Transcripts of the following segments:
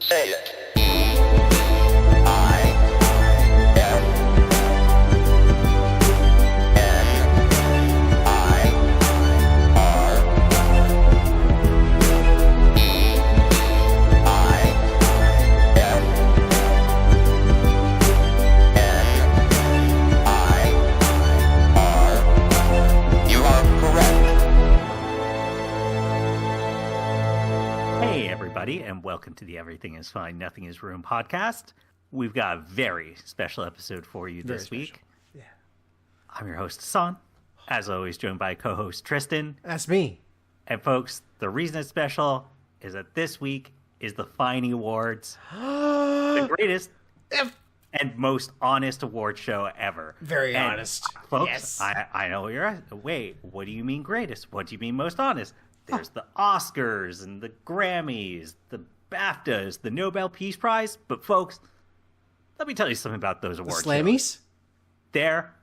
Say it. I F N I R E I F N I R. You are correct. Hey everybody, and welcome to the Everything is Fine, Nothing is Ruined podcast. We've got a very special episode for you this week. Yeah. I'm your host, Hassan. As always, joined by co-host Tristan. That's me. And folks, the reason it's special is that this week is the Finey Awards. The greatest and most honest award show ever. Very And, honest. Folks, Yes. I know what you're asking. Wait, what do you mean greatest? What do you mean most honest? There's the Oscars and the Grammys, the BAFTAs, the Nobel Peace Prize. But folks, let me tell you something about those The awards. Slammies? They're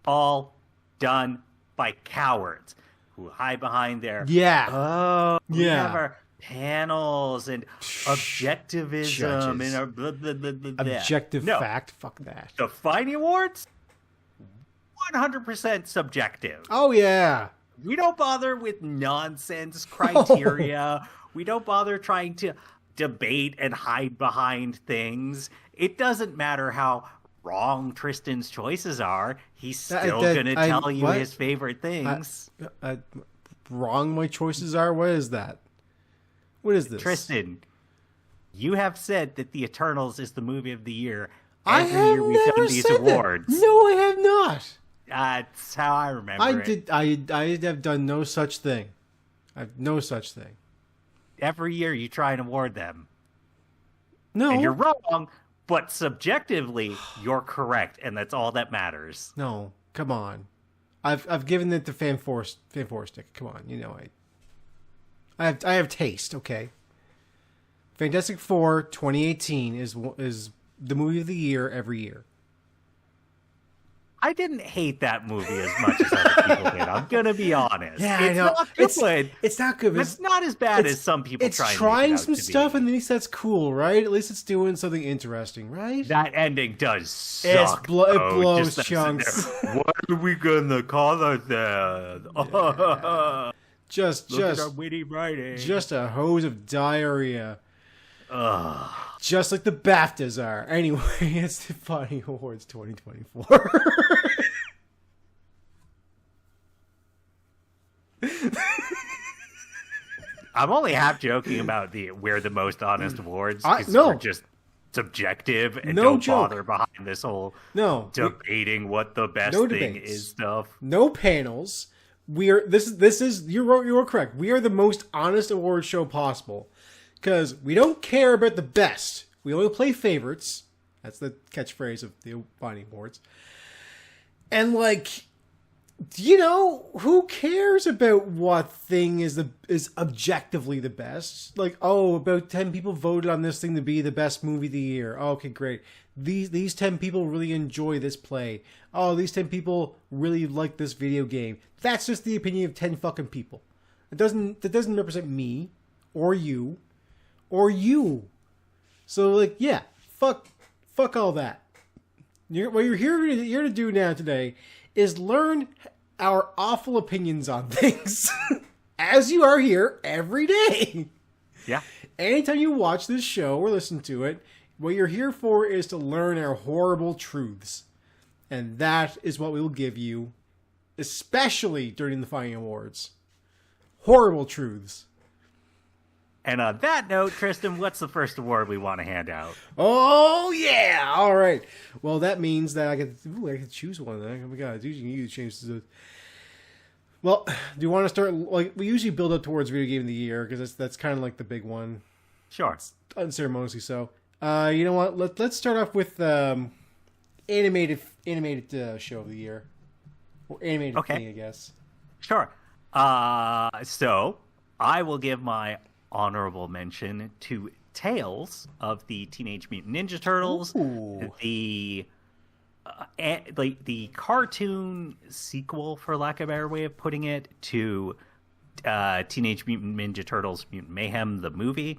all done by cowards who hide behind their Yeah. we Yeah. have our panels and objectivism Judges. and our blah, blah, blah, blah, blah. Objective No, fact. Fuck that. the Finey Awards, 100% subjective. Oh, yeah. We don't bother with nonsense criteria. We don't bother trying to debate and hide behind things. It doesn't matter how wrong Tristan's choices are. He's still going to tell you what? his favorite things. Wrong my choices are? What is that? What is this? Tristan, you have said that The Eternals is the movie of the year. I Every have year we've never done these said awards. that. No, I have not. That's how I remember it. I have done no such thing. I've no such thing. Every year you try and award them. No. And you're wrong, but subjectively, you're correct, and that's all that matters. No. Come on. I've given it to Fan Force Stick. Come on, you know I have taste, okay? Fantastic Four 2018 is the movie of the year every year. I didn't hate that movie as much as other people did. I'm gonna be honest. Yeah, it's I know. not good. It's not good. But it's not as bad as some people It's try and trying make it out some to stuff, be. and at least that's cool, right? At least it's doing something interesting, right? That ending does suck. It though. blows Just chunks. what are we gonna call it then? Just Look at our witty writing. just a hose of diarrhea. Ugh. Just like the BAFTAs are. Anyway, it's the Finey Awards 2024. I'm only half joking about we're the most honest awards. No. We're just subjective and No don't joke. bother behind this whole No. debating what the best No thing debates. is stuff. No panels. This is you're correct. We are the most honest award show possible because we don't care about the best. We only play favorites. That's the catchphrase of the Finey Awards. And who cares about what thing is objectively the best? Like, oh, about 10 people voted on this thing to be the best movie of the year. Oh, okay, great. These 10 people really enjoy this play. Oh, these 10 people really like this video game. That's just the opinion of 10 fucking people. That doesn't represent me or you or you. So yeah, fuck all that. What you're here to do now today is learn our awful opinions on things as you are here every day. Yeah. Anytime you watch this show or listen to it, what you're here for is to learn our horrible truths. And that is what we will give you, especially during the Finey Awards. Horrible truths. And on that note, Tristan, what's the first award we want to hand out? Oh, yeah! All right. Well, that means that I get to choose one. Oh, my God. You change this. Well, do you want to start... we usually build up towards Video Game of the Year, because that's kind of like the big one. Sure. Unceremoniously so. You know what? Let's start off with animated show of the year. Or animated thing, I guess. Sure. So, I will give my honorable mention to Tales of the Teenage Mutant Ninja Turtles. Ooh. The cartoon sequel, for lack of a better way of putting it, to Teenage Mutant Ninja Turtles Mutant Mayhem, the movie.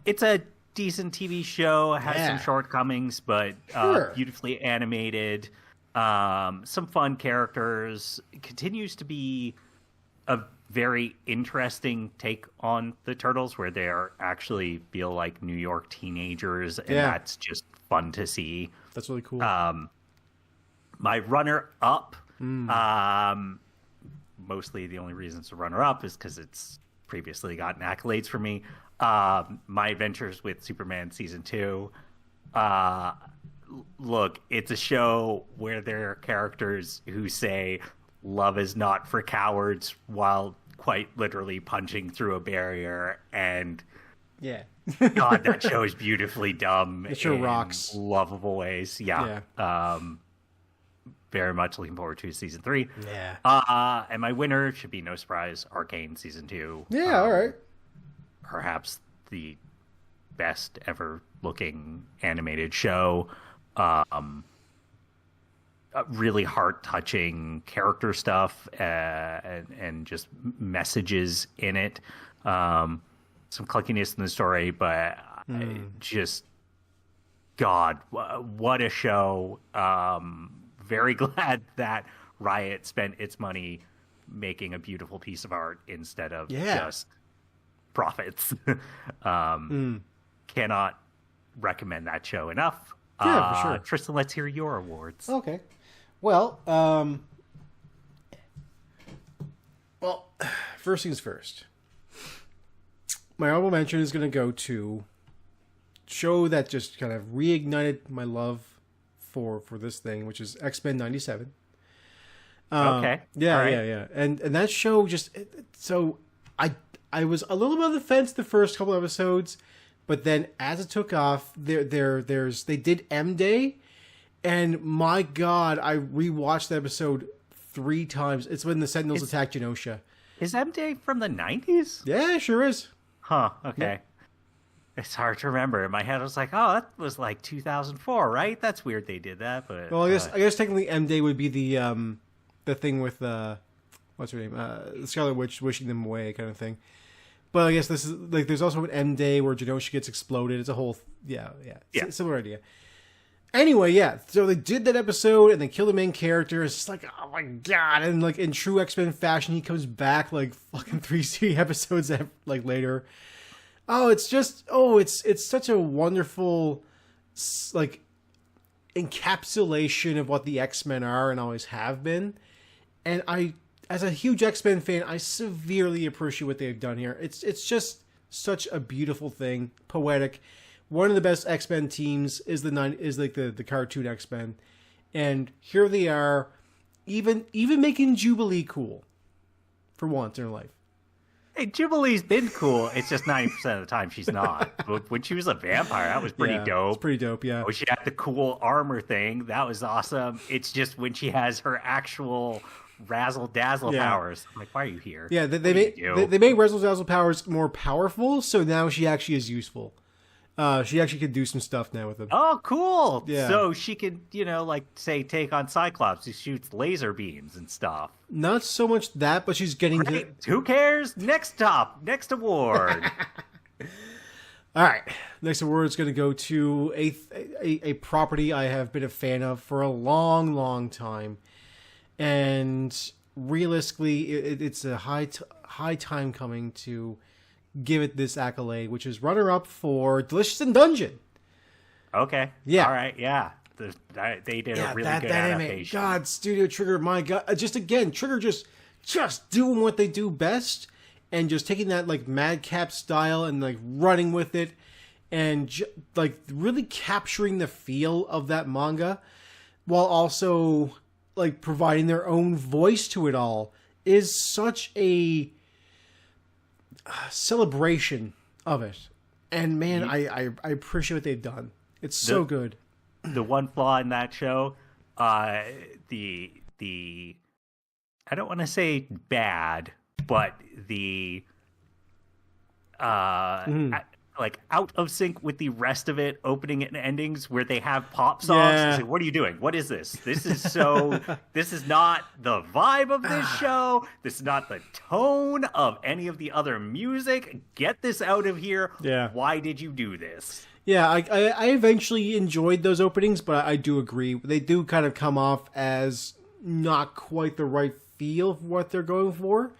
It's a decent TV show. It has Yeah. some shortcomings, but Sure. beautifully animated. Some fun characters. It continues to be a very interesting take on the Turtles, where they actually feel like New York teenagers, and Yeah. that's just fun to see. That's really cool. My runner-up, mostly the only reason it's a runner-up is because it's previously gotten accolades for me. My Adventures with Superman Season 2. Look, it's a show where there are characters who say love is not for cowards while quite literally punching through a barrier, and yeah. God, that show is beautifully dumb. It sure in rocks. lovable ways. Yeah. Very much looking forward to Season 3. Yeah. And my winner should be no surprise, Arcane Season 2. Yeah, all right. Perhaps the best ever looking animated show. Really heart-touching character stuff and just messages in it. Some clunkiness in the story, but just, God, what a show. Very glad that Riot spent its money making a beautiful piece of art instead of just profits. Cannot recommend that show enough. Yeah, for sure. Tristan, let's hear your awards. Okay. Well, first things first. My honorable mention is going to go to show that just kind of reignited my love for this thing, which is X-Men 97. Okay. Yeah, All right. yeah. And that show just so I was a little bit on the fence the first couple episodes, but then as it took off, they did M Day, and my God, I rewatched the episode 3 times. It's when the Sentinels attacked Genosha. Is M-Day from the 90s? Yeah, it sure is. Huh, okay. It's hard to remember. In my head, I was like, oh, that was like 2004, right? That's weird they did that, but... Well, I guess technically M Day would be the thing with what's her name, the Scarlet Witch wishing them away kind of thing. But I guess this is like there's also an M Day where Genosha gets exploded. It's a whole similar idea. Anyway, yeah. So they did that episode and they killed the main character. It's just like, oh my God! And like in true X-Men fashion, he comes back like fucking 3 episodes like later. Oh, it's just it's such a wonderful like encapsulation of what the X-Men are and always have been. And as a huge X-Men fan, I severely appreciate what they've done here. It's just such a beautiful thing, poetic. One of the best X-Men teams is the cartoon X-Men, and here they are, even making Jubilee cool, for once in her life. Hey, Jubilee's been cool. It's just 90% of the time she's not. But when she was a vampire, that was pretty dope. It's pretty dope, yeah. Oh, she had the cool armor thing. That was awesome. It's just when she has her actual razzle-dazzle powers. I'm like, why are you here? Yeah, they made razzle-dazzle powers more powerful, so now she actually is useful. She actually can do some stuff now with them. Oh, cool. Yeah. So she could, like, say, take on Cyclops, who shoots laser beams and stuff. Not so much that, but she's getting to... Who cares? Next award. All right. Next award is going to go to a property I have been a fan of for a long, long time. And realistically, it's a high time coming to give it this accolade, which is runner-up for Delicious in Dungeon. Okay. Yeah. All right. Yeah. They did a really good adaptation. God, Studio Trigger, my God. Just again, Trigger just doing what they do best and just taking that like madcap style and like running with it and like really capturing the feel of that manga while also like providing their own voice to it all is such a celebration of it. And man, I appreciate what they've done. It's so good. The one flaw in that show, the I don't want to say bad, but the like out of sync with the rest of it, opening and endings where they have pop songs. Yeah. It's like, what are you doing? What is this? This is so. This is not the vibe of this show. This is not the tone of any of the other music. Get this out of here. Yeah. Why did you do this? Yeah, I eventually enjoyed those openings, but I do agree. They do kind of come off as not quite the right feel of what they're going for.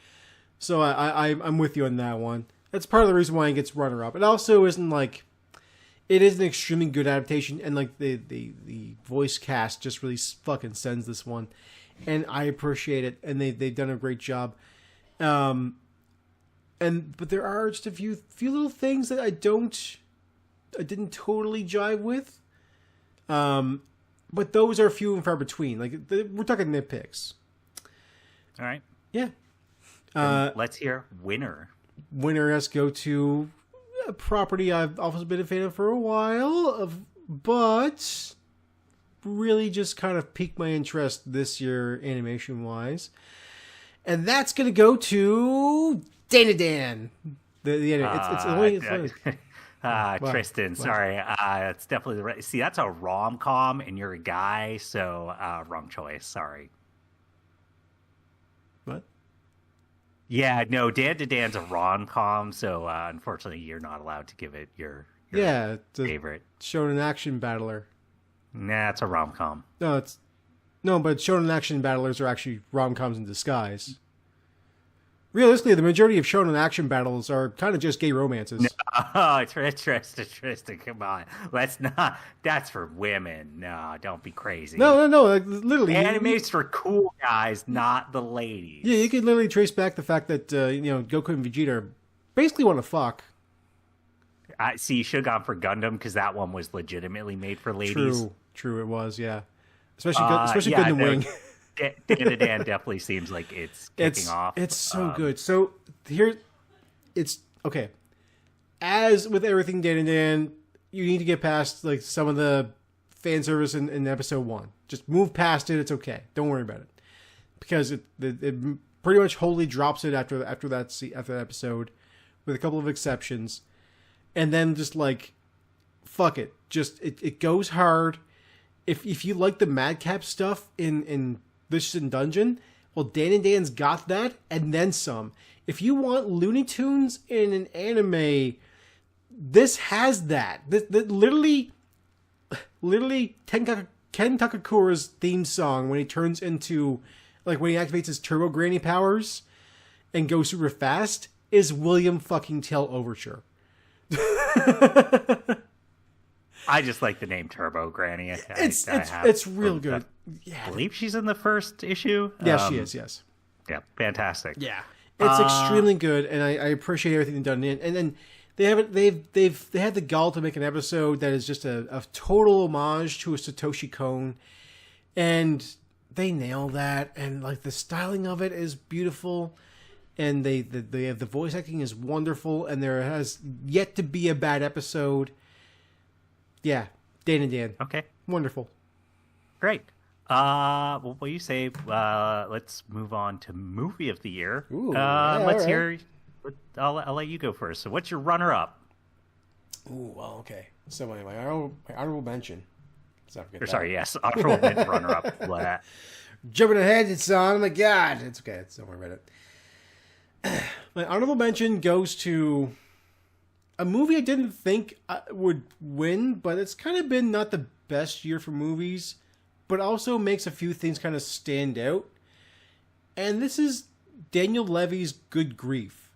So I'm with you on that one. That's part of the reason why it gets runner-up. It also isn't like... It is an extremely good adaptation, and like the voice cast just really fucking sends this one. And I appreciate it, and they've done a great job. But there are just a few little things that I didn't totally jive with. But those are few and far between. Like, we're talking nitpicks. All right. Yeah. Let's hear winner. Winner has to go to a property I've also been a fan of for a while, but really just kind of piqued my interest this year animation-wise. And that's going to go to Dana Dan. Tristan, sorry. It's definitely the right. See, that's a rom-com, and you're a guy, so wrong choice. Sorry. What? Yeah, no, Dan to Dan's a rom-com, so unfortunately you're not allowed to give it your It's favorite. Shonen action battler. Nah, it's a rom-com. But shonen action battlers are actually rom-coms in disguise. Realistically, the majority of shonen action battles are kind of just gay romances. No, Tristan, come on. Let's not. That's for women. No, don't be crazy. No. Like, literally, Anime's for cool guys, not the ladies. Yeah, you can literally trace back the fact that Goku and Vegeta basically want to fuck. See, you should have gone for Gundam because that one was legitimately made for ladies. True, it was. Yeah, especially Gundam Wing. Dan to Dan definitely seems like it's kicking off. It's so good. So here, it's okay. As with everything Dan and Dan, you need to get past like some of the fan service in episode 1. Just move past it. It's okay. Don't worry about it because it pretty much wholly drops it after that episode, with a couple of exceptions, and then just like fuck it. Just it goes hard. If you like the madcap stuff in Vicious and Dungeon, well, Dan and Dan's got that, and then some. If you want Looney Tunes in an anime, this has that. Literally, Ken Takakura's theme song, when he turns into, like, when he activates his Turbo Granny powers and goes super fast, is William fucking Tell Overture. I just like the name Turbo Granny. It's real good. Yeah. I believe she's in the first issue. Yes, she is. Yes. Yeah, fantastic. Yeah, it's extremely good, and I appreciate everything they've done. And then they had the gall to make an episode that is just a total homage to a Satoshi Kon, and they nail that. And like the styling of it is beautiful, and the voice acting is wonderful, and there has yet to be a bad episode. Yeah, Dan and Dan. Okay. Wonderful. Great. What do you say? Let's move on to movie of the year. Ooh, let's right. hear. I'll let you go first. So, what's your runner-up? Ooh, well, okay. So my honorable mention. Yes, honorable runner-up. What? Jumping ahead, it's on. Oh my God, it's okay. Don't worry about it. My honorable mention goes to a movie I didn't think would win, but it's kind of been not the best year for movies, but also makes a few things kind of stand out. And this is Daniel Levy's Good Grief.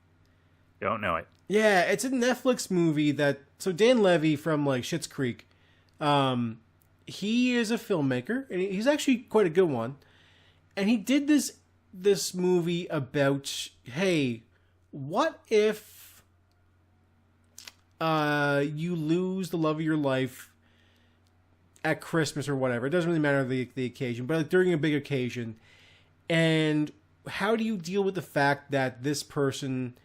Don't know it. Yeah, it's a Netflix movie so Dan Levy from like Schitt's Creek, he is a filmmaker, and he's actually quite a good one. And he did this movie about, hey, what if you lose the love of your life at Christmas or whatever. It doesn't really matter the occasion, but like during a big occasion. And how do you deal with the fact that this person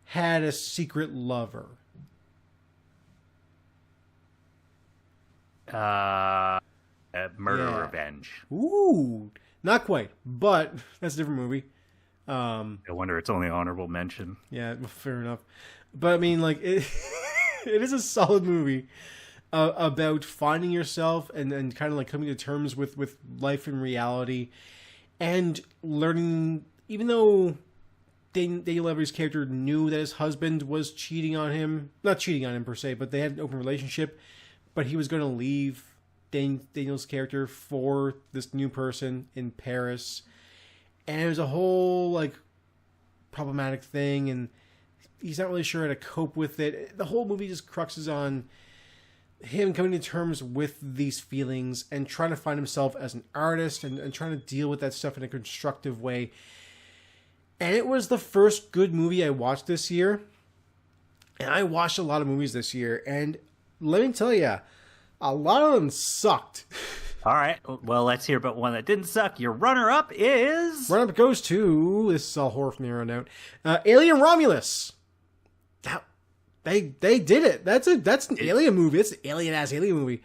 had a secret lover? Murder Revenge. Ooh, not quite, but that's a different movie. I wonder it's only honorable mention. Yeah, fair enough. But I mean, like, It is a solid movie about finding yourself and kind of like coming to terms with life and reality, and learning. Even though Daniel Every's character knew that his husband was cheating on him, not cheating on him per se, but they had an open relationship, but he was going to leave Daniel's character for this new person in Paris, and it was a whole like problematic thing, and he's not really sure how to cope with it. The whole movie just cruxes on him coming to terms with these feelings and trying to find himself as an artist and trying to deal with that stuff in a constructive way. And it was the first good movie I watched this year, and I watched a lot of movies this year, and let me tell you, a lot of them sucked. All right. Well, let's hear about one that didn't suck. Your runner-up is... Runner-up goes to... This is all horror from here on out. Alien Romulus. They did it. That's an alien movie. It's an alien-ass alien movie.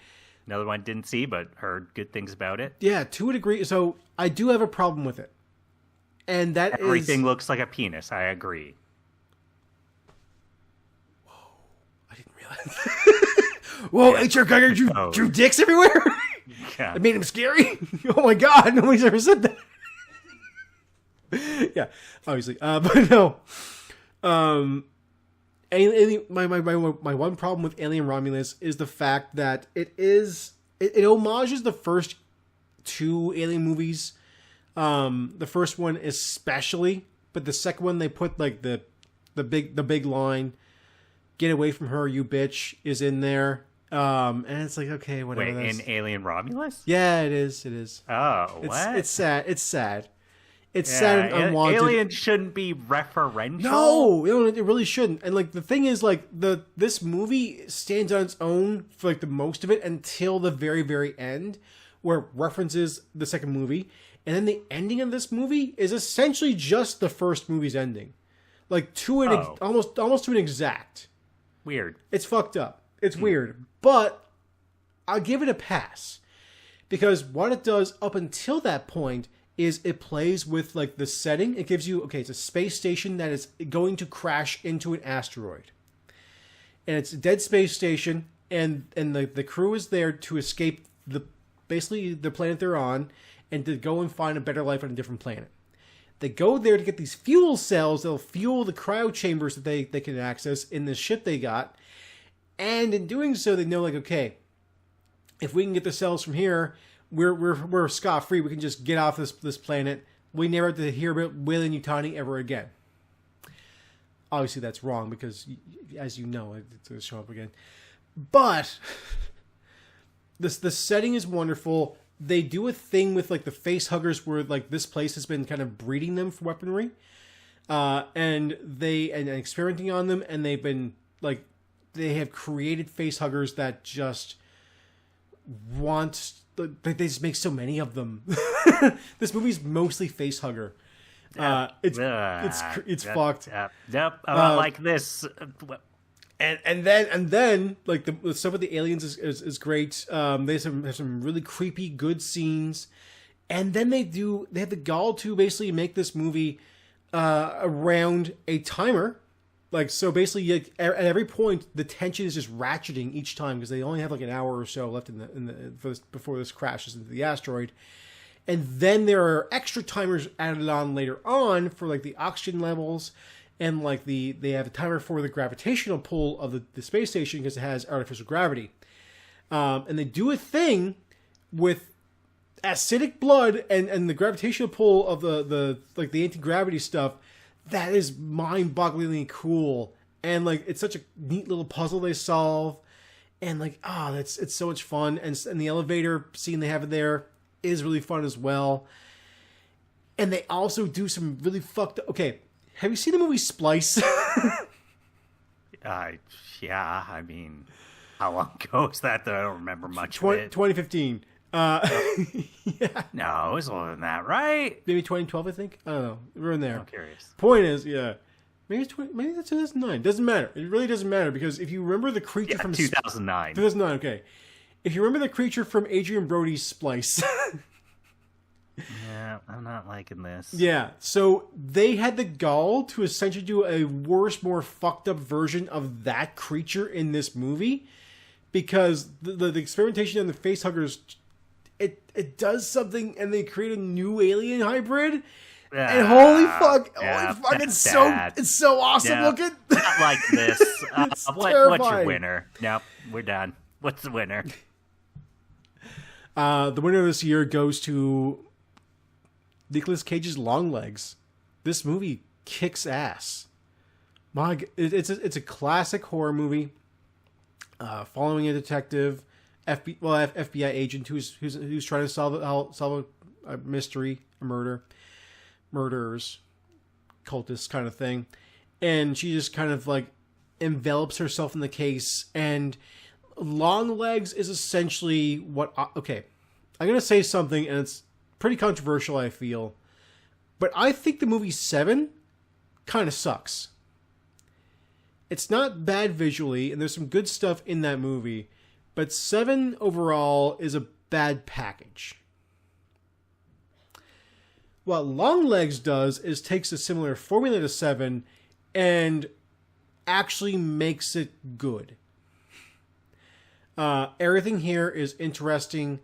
Another one didn't see, but heard good things about it. Yeah, to a degree. So I do have a problem with it. And that Everything looks like a penis. I agree. Whoa. I didn't realize. Whoa, H.R. Geiger drew dicks everywhere? Yeah. It made him scary? Oh my god, nobody's ever said that. Yeah, obviously. But no. My one problem with Alien Romulus is the fact that it homages the first two Alien movies. The first one especially, but the second one they put like the big line, "Get away from her, you bitch," is in there. And it's like, okay, whatever. Wait, in Alien Romulus? Yeah, it is. Oh, what? It's sad. It's sad and unwanted. Alien shouldn't be referential. No, it really shouldn't. And like the thing is, like this movie stands on its own for like the most of it until the very, very end, where it references the second movie, and then the ending of this movie is essentially just the first movie's ending, like to an almost to an exact. Weird. It's fucked up. It's weird, but I'll give it a pass because what it does up until that point is it plays with like the setting. It gives you, okay, it's a space station that is going to crash into an asteroid, and it's a dead space station, and the crew is there to escape basically the planet they're on and to go and find a better life on a different planet. They go there to get these fuel cells that'll fuel the cryo chambers that they can access in this ship they got. And in doing so, they know, like, okay, if we can get the cells from here, we're scot-free. We can just get off this planet. We never have to hear about Weyland-Yutani ever again. Obviously, that's wrong because, as you know, it's going to show up again. But the setting is wonderful. They do a thing with like the face huggers where like this place has been kind of breeding them for weaponry, and experimenting on them, and they've been like. They have created face huggers that just they just make so many of them. This movie's mostly face hugger. It's fucked. Yep. Like this. And then like the stuff with the aliens is great. They have some really creepy good scenes, and then they have the gall to basically make this movie around a timer. Like, so basically, at every point, the tension is just ratcheting each time because they only have like an hour or so left before this crashes into the asteroid. And then there are extra timers added on later on for like the oxygen levels, and like they have a timer for the gravitational pull of the space station because it has artificial gravity. And they do a thing with acidic blood and the gravitational pull of the anti-gravity stuff. That is mind-bogglingly cool, and like it's such a neat little puzzle they solve, and like it's so much fun, and the elevator scene they have in there is really fun as well. And they also do some really fucked up. Okay, have you seen the movie Splice? Yeah. I mean, how long ago was that? I don't remember much. of it. 2015. Yeah. No, it was older than that, right? Maybe 2012, I think. I don't know. We're in there. I'm curious. Point is, yeah. Maybe that's 2009. Doesn't matter. It really doesn't matter because if you remember the creature from 2009. 2009, okay. If you remember the creature from Adrian Brody's Splice. Yeah, I'm not liking this. Yeah, so they had the gall to essentially do a worse, more fucked up version of that creature in this movie, because the experimentation on the facehuggers, it does something, and they create a new alien hybrid. And holy fuck, it's so awesome looking. Not like this. What's your winner? Nope, we're done. What's the winner? The winner of this year goes to Nicolas Cage's Longlegs. This movie kicks ass. It's a classic horror movie, following a detective, FBI agent who's trying to solve a mystery, a murderers, cultists kind of thing, and she just kind of like envelops herself in the case. And Longlegs is essentially what... Okay, I'm going to say something, and it's pretty controversial, I feel. But I think the movie 7 kind of sucks. It's not bad visually, and there's some good stuff in that movie. But 7 overall is a bad package. What Longlegs does is takes a similar formula to 7 and actually makes it good. Everything here is interesting.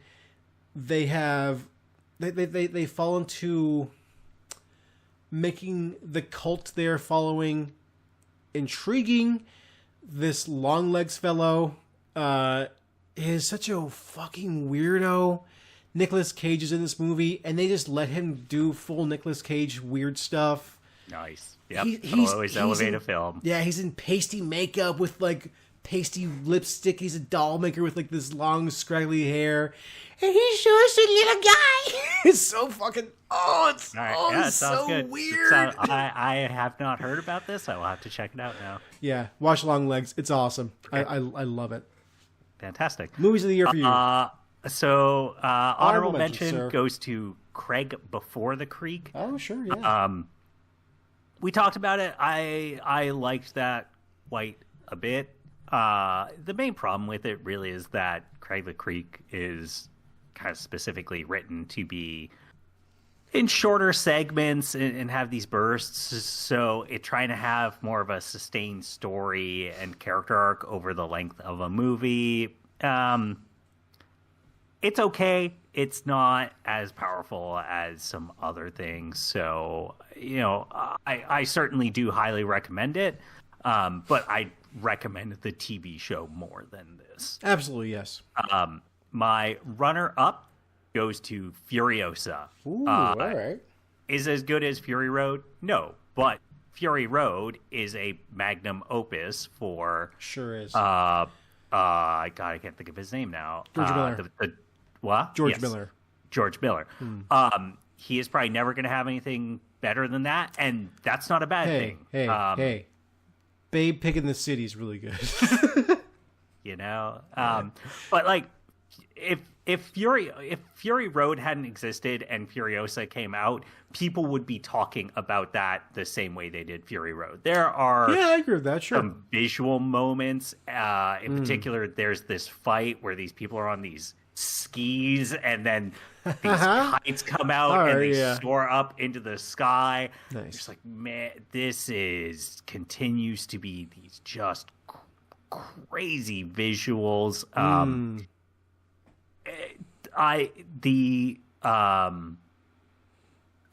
They fall into making the cult they're following intriguing. This Longlegs fellow is such a fucking weirdo. Nicolas Cage is in this movie, and they just let him do full Nicolas Cage weird stuff. Nice. Yep. He'll always elevate a film. Yeah, he's in pasty makeup with like pasty lipstick. He's a doll maker with like this long scraggly hair, and he's just a little guy. It's so fucking it's so good. weird. I have not heard about this. I will have to check it out now. Yeah, watch Longlegs. It's awesome. Okay. I love it. Fantastic. Movies of the year for you. So honorable mention, mention goes to Craig Before the Creek. Oh, sure, yeah. We talked about it. I liked that quite a bit. The main problem with it really is that Craig the Creek is kind of specifically written to be in shorter segments and have these bursts. So it trying to have more of a sustained story and character arc over the length of a movie. It's okay. It's not as powerful as some other things. So, I certainly do highly recommend it. But I recommend the TV show more than this. Absolutely, yes. My runner-up goes to Furiosa. Ooh, all right. Is as good as Fury Road? No, but Fury Road is a magnum opus for... Sure is. I can't think of his name now. George Miller. What? George Miller. George Miller. He is probably never going to have anything better than that, and that's not a bad thing. Hey. Babe Pig in the City is really good. But like, if Fury Road hadn't existed and Furiosa came out, people would be talking about that the same way they did Fury Road. There are I agree with that. Sure. Some visual moments. In particular, there's this fight where these people are on these skis, and then these kites come out and they soar up into the sky. Nice. It's like, man, this continues to be these just crazy visuals. I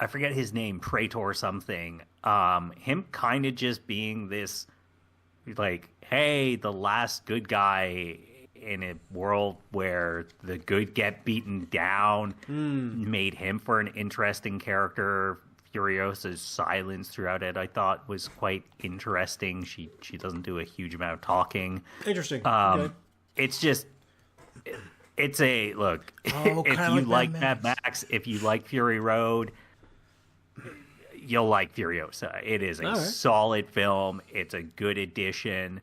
forget his name, Praetor something. Him kind of just being this, like, hey, the last good guy in a world where the good get beaten down, made him for an interesting character. Furiosa's silence throughout it, I thought, was quite interesting. She doesn't do a huge amount of talking. Interesting. It's just, it's a look. If you like Mad Max, if you like Fury Road, you'll like Furiosa. It is a solid film. It's a good addition.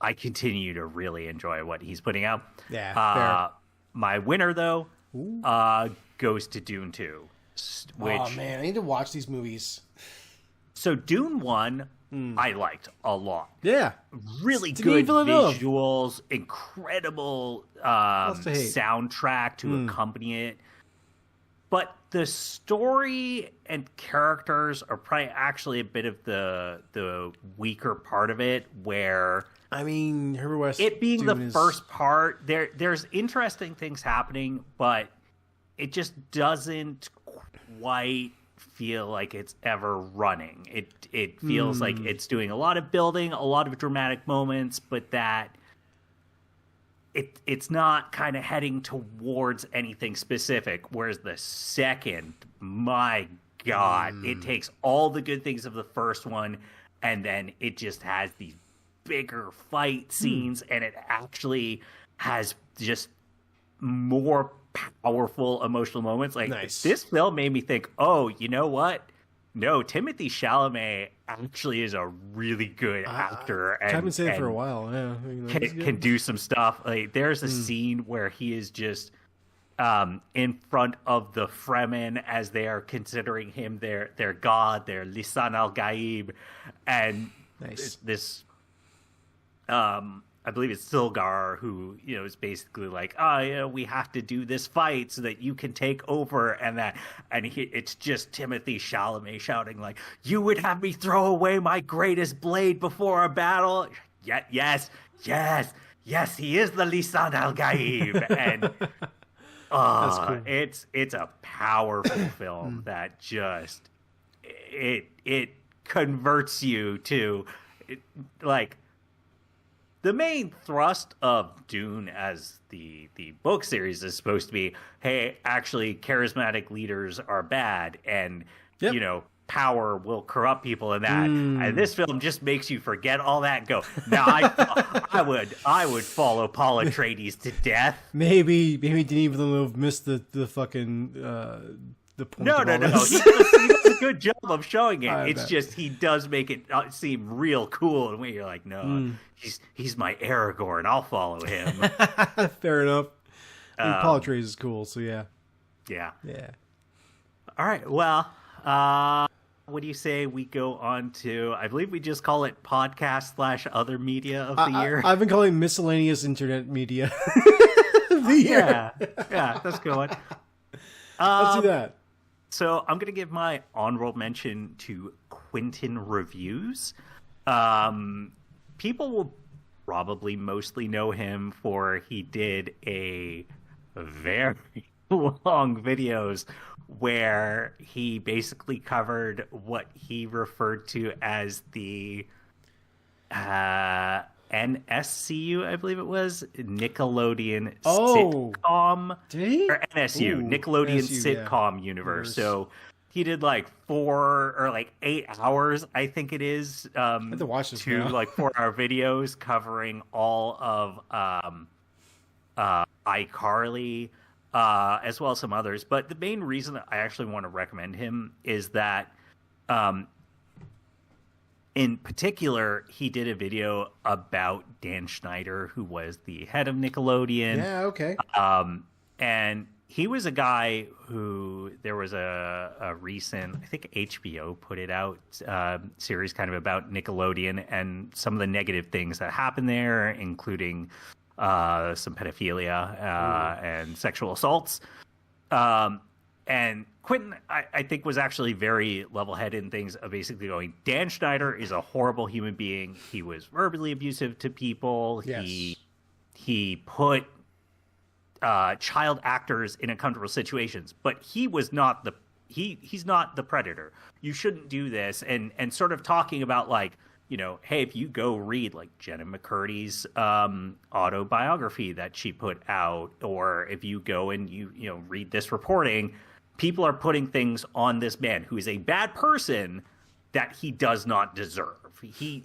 I continue to really enjoy what he's putting out. Yeah. My winner, though, goes to Dune 2. Which, oh, man, I need to watch these movies. So Dune 1 I liked a lot. Yeah. Really Denis good Villeneuve. visuals, incredible to hate. soundtrack to accompany it. But the story and characters are probably actually a bit of the weaker part of it, where I mean, Herbert West. it being the doing his- first part, there's interesting things happening, but it just doesn't quite feel like it's ever running. It feels like it's doing a lot of building, a lot of dramatic moments, but that it's not kind of heading towards anything specific. Whereas the second, my God, it takes all the good things of the first one, and then it just has these bigger fight scenes, and it actually has just more powerful emotional moments. Like, Nice. this film made me think, oh, you know what? No, Timothée Chalamet actually is a really good actor. I haven't seen it for a and while. Yeah, I mean, that's good. can do some stuff. Like, there's a scene where he is just in front of the Fremen as they are considering him their god, their Lisan al-Gaib, and Nice. this I believe it's Stilgar who, is basically like, oh, we have to do this fight so that you can take over, and it's just Timothée Chalamet shouting like, "You would have me throw away my greatest blade before a battle?" Yes, he is the Lisan al-Gaib, and That's cool. it's a powerful film that just it converts you to like. The main thrust of Dune as the book series is supposed to be, hey, actually, charismatic leaders are bad, and, Yep. power will corrupt people, and that. And this film just makes you forget all that and go, now, I would follow Paul Atreides to death. Maybe Denis Villeneuve missed the fucking the point. No. of all He this. does a good job of showing it. I It's bet. just he does make it seem real cool, and when you're like, no, he's my Aragorn. I'll follow him. Fair enough. I mean, Paul Atreides is cool, so yeah. Yeah. All right. Well, what do you say we go on to? I believe we just call it podcast / other media of the year. I've been calling miscellaneous internet media the year. Yeah, that's a good one. Let's do that. So I'm going to give my honorable mention to Quentin Reviews. People will probably mostly know him for he did a very long videos where he basically covered what he referred to as the NSCU, I believe it was, Nickelodeon sitcom. Did he? Or NSU, Ooh, Nickelodeon NSU, sitcom universe. So he did like 4 or like 8 hours, I think it is, I have to watch this now. like 4-hour videos covering all of iCarly, as well as some others. But the main reason that I actually want to recommend him is that in particular, he did a video about Dan Schneider, who was the head of Nickelodeon. Yeah, okay. And he was a guy who there was a recent, I think HBO put it out, series kind of about Nickelodeon and some of the negative things that happened there, including some pedophilia and sexual assaults. And Quentin, I think, was actually very level-headed in things of basically going, Dan Schneider is a horrible human being. He was verbally abusive to people. Yes. He put child actors in uncomfortable situations, but he was not he's not the predator. You shouldn't do this. And sort of talking about like, hey, if you go read like Jenna McCurdy's autobiography that she put out, or if you go and you read this reporting, people are putting things on this man who is a bad person that he does not deserve. He,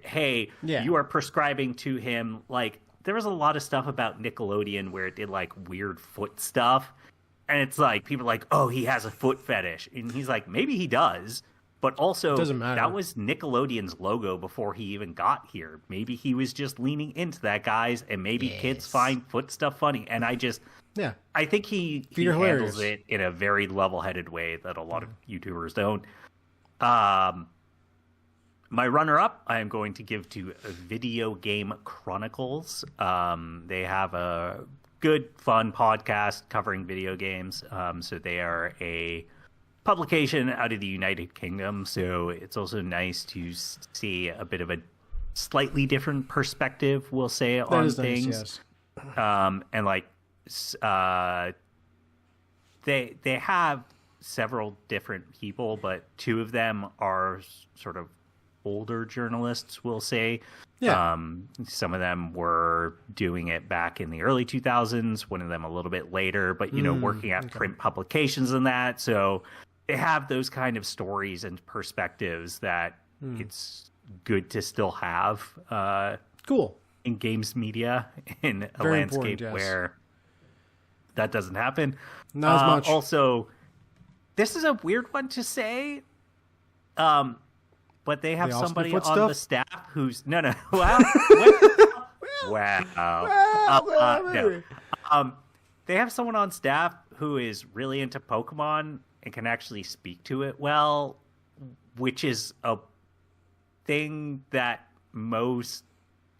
hey, you are prescribing to him. Like, there was a lot of stuff about Nickelodeon where it did like weird foot stuff. And it's like, people are like, oh, he has a foot fetish. And he's like, maybe he does. But also, doesn't matter. That was Nickelodeon's logo before he even got here. Maybe he was just leaning into that, guys. And maybe kids find foot stuff funny. And I think he handles it in a very level-headed way that a lot of YouTubers don't. My runner-up, I am going to give to Video Game Chronicles. They have a good, fun podcast covering video games. So they are a publication out of the United Kingdom. So it's also nice to see a bit of a slightly different perspective, we'll say, on things. Nice, yes. And like, they have several different people, but two of them are sort of older journalists, we'll say. Yeah. Some of them were doing it back in the early 2000s, one of them a little bit later, but, you know, working at print publications and that. So they have those kind of stories and perspectives that it's good to still have Cool. in games media in a Very landscape important, yes. where that doesn't happen. Not as much. Also, this is a weird one to say, but they have They also somebody foot on stuff? the staff who's no. Wow. No. They have someone on staff who is really into Pokemon and can actually speak to it well, which is a thing that most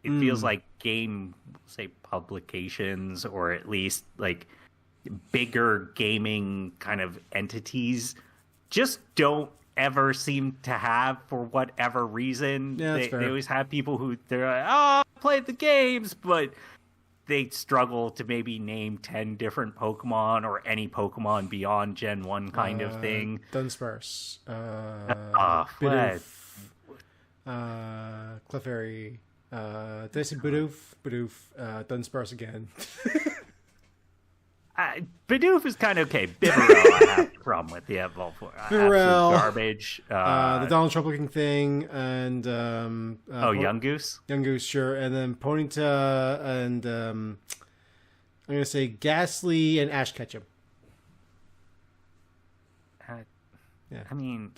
it feels like game, say, publications, or at least like bigger gaming kind of entities just don't ever seem to have, for whatever reason. Yeah, that's they fair. always have people who they're like, oh, I played the games, but they struggle to maybe name 10 different Pokemon or any Pokemon beyond Gen 1 kind of thing. Dunsparce. What? Clefairy. Did I say Bidoof? Bidoof. Dunsparce again. Bidoof is kind of okay. Bibarel, I have a problem with. Yeah, well, Bibarel. absolute garbage. The Donald Trump looking thing, and Young Goose. Young Goose, sure, and then Ponyta, and I'm gonna say Ghastly and Ash Ketchum. Yeah. I mean,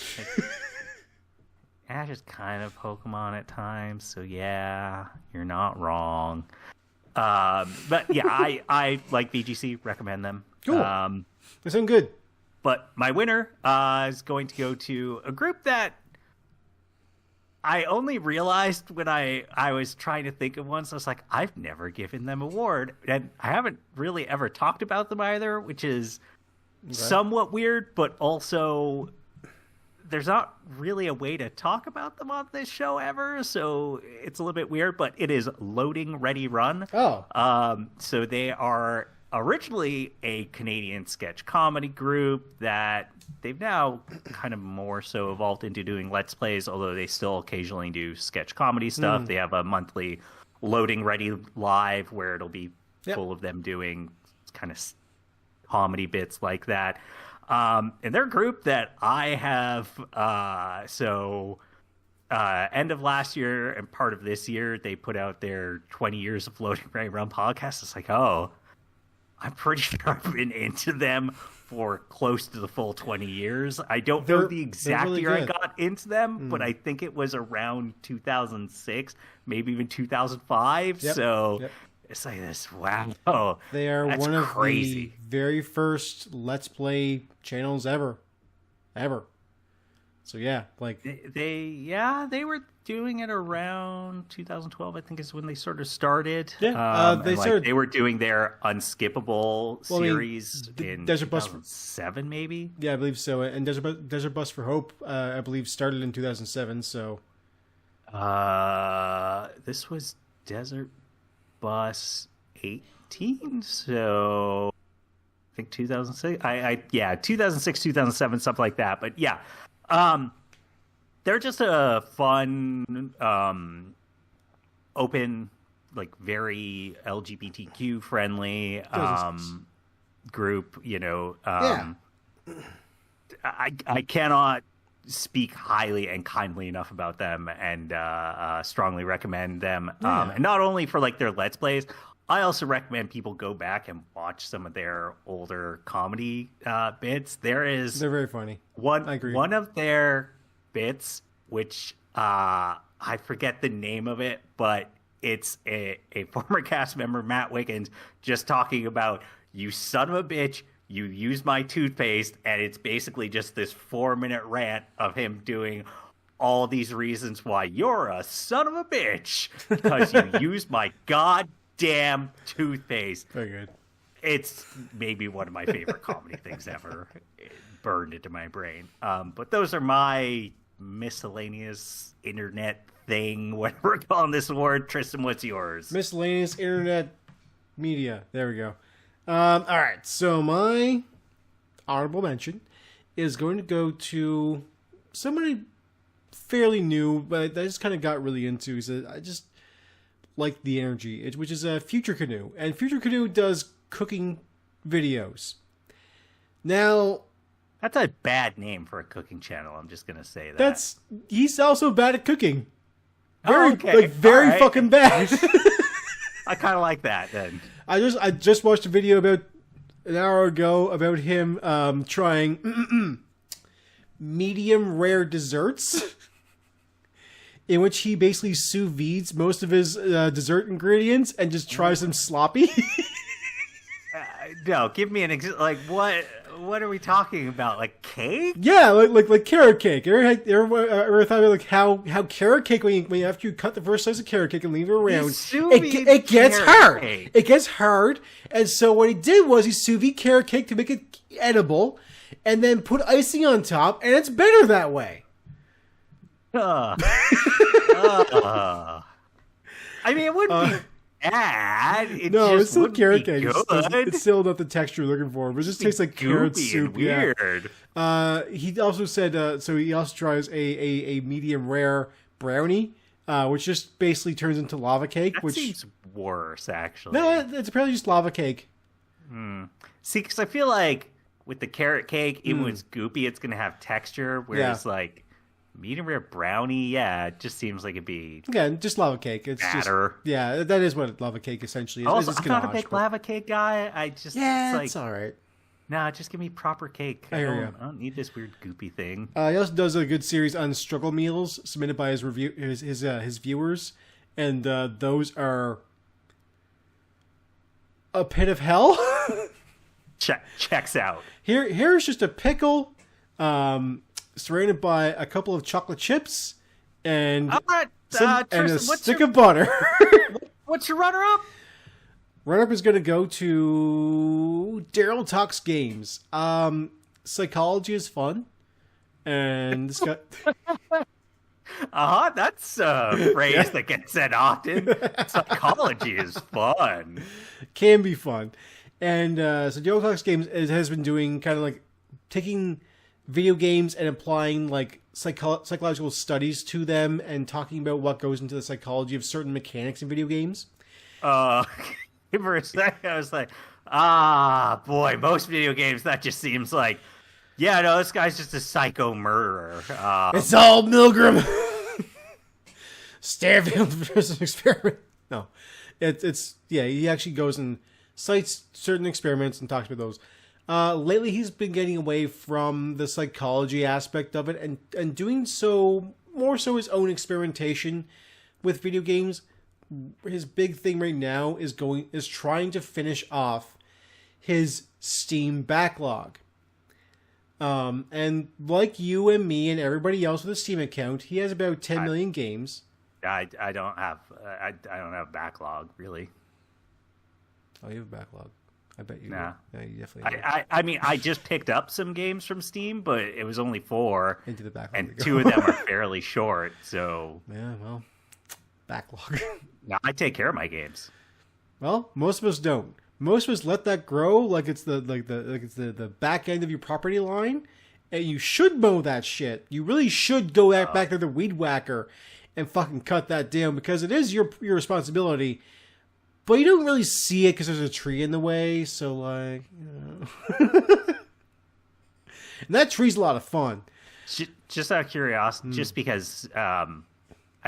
Ash is kind of Pokemon at times, so yeah, you're not wrong. But yeah, I like VGC, recommend them. Cool. They sound good. But my winner is going to go to a group that I only realized when I was trying to think of one. So I was like, I've never given them an award. And I haven't really ever talked about them either, which is somewhat weird, but also there's not really a way to talk about them on this show ever. So it's a little bit weird, but it is Loading Ready Run. Oh. So they are originally a Canadian sketch comedy group that they've now kind of more so evolved into doing Let's Plays, although they still occasionally do sketch comedy stuff. They have a monthly Loading Ready Live where it'll be full of them doing kind of comedy bits like that. And they're a group that I have, end of last year and part of this year, they put out their 20 years of Loading Ready Run podcast. It's like, oh, I'm pretty sure I've been into them for close to the full 20 years. I don't know the exact really year I good. got into them, but I think it was around 2006, maybe even 2005. Yep. So Yep. it's like this, wow. They are That's one of crazy. the very first Let's Play channels ever. So yeah, like They were doing it around 2012, I think is when they sort of started. Yeah, they were doing their Unskippable series in Desert Bus 2007, maybe. yeah, I believe so. And Desert Bus for Hope, I believe, started in 2007. So This was Desert Bus 18, so I think 2006. 2006, 2007, something like that. But yeah, they're just a fun, open, like very LGBTQ friendly group. You know, I cannot speak highly and kindly enough about them, and strongly recommend them. And not only for like their Let's Plays, I also recommend people go back and watch some of their older comedy bits. They're very funny. One I agree. One of their bits, which I forget the name of it, but it's a former cast member, Matt Wiggins, just talking about, you son of a bitch, you used my toothpaste, and it's basically just this 4-minute rant of him doing all these reasons why you're a son of a bitch because you used my goddamn toothpaste. Very good. It's maybe one of my favorite comedy things ever. It burned into my brain. But those are my miscellaneous internet thing, whatever we're calling this award. Tristan, what's yours? Miscellaneous internet media. There we go. All right. So my honorable mention is going to go to somebody fairly new, but I just kind of got really into. So I just like the energy, which is Future Canoe, and Future Canoe does cooking videos. Now, that's a bad name for a cooking channel. I'm just gonna say that. He's also bad at cooking. Very right. Fucking bad. I kind of like that then. I just watched a video about an hour ago about him trying medium rare desserts, in which he basically sous vides most of his dessert ingredients and just tries them sloppy. No, give me an like what? What are we talking about? Like cake? Yeah, like carrot cake. Ever thought about like how carrot cake when after you cut the first slice of carrot cake and leave it around, it gets hard. Cake. It gets hard, and so what he did was he sous vide carrot cake to make it edible, and then put icing on top, and it's better that way. I mean, it wouldn't be bad. It's still carrot cake. It's still not the texture you're looking for, but it just tastes like carrot soup. Weird. Yeah. He also said so he also tries a medium rare brownie, which just basically turns into lava cake. That which seems worse, actually. No, it's apparently just lava cake. See, because I feel like with the carrot cake, even when it's goopy, it's going to have texture, whereas like medium rare brownie, it just seems like it'd be just lava cake. It's batter. Just that is what lava cake essentially is. Also, it's I'm not a big lava cake guy. I just it's all right. Nah, just give me proper cake. I don't need this weird goopy thing. He also does a good series on struggle meals submitted by his viewers, and those are a pit of hell. Checks out. Here's just a pickle, surrounded by a couple of chocolate chips and Tristan, a stick of butter. What's your runner-up? Runner-up is going to go to Daryl Talks Games. Psychology is fun, and this guy. That's a phrase that gets said often. Psychology is fun. Can be fun. And so Daryl Talks Games has been doing kind of like taking video games and applying like psychological studies to them and talking about what goes into the psychology of certain mechanics in video games. For a second, I was like, boy, most video games, that just seems like, this guy's just a psycho murderer. It's all Milgram. Stanfield versus experiment. No, he actually goes and cites certain experiments and talks about those. Lately, he's been getting away from the psychology aspect of it and doing so more so his own experimentation with video games. His big thing right now is trying to finish off his Steam backlog. And like you and me and everybody else with a Steam account, he has about 10 million games. I don't have a backlog really. Oh, you have a backlog. I bet you. Nah. Yeah, you definitely do. I mean, I just picked up some games from Steam, but it was only 4. Into the backlog. And 2 of them are fairly short, so. Yeah, well, backlog. Now I take care of my games. Well, most of us don't. Most of us let that grow like it's the back end of your property line, and you should mow that shit. You really should go back to the weed whacker and fucking cut that down because it is your responsibility. But you don't really see it because there's a tree in the way, so like, and that tree's a lot of fun. Just out of curiosity, just because I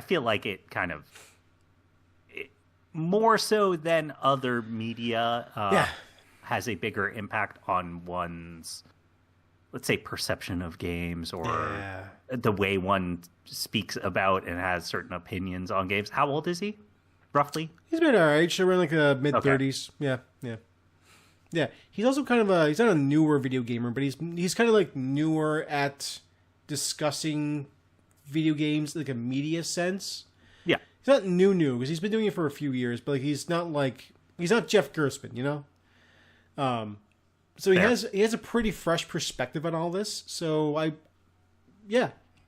feel like it kind of more so than other media has a bigger impact on one's, let's say, perception of games or the way one speaks about and has certain opinions on games. How old is he? Roughly? He's been our age, so around like mid-30s. Okay. Yeah. He's also kind of he's not a newer video gamer, but he's kind of like newer at discussing video games like a media sense. Yeah. He's not new because he's been doing it for a few years, but like he's not Jeff Gerstmann, you know. So he has a pretty fresh perspective on all this. So I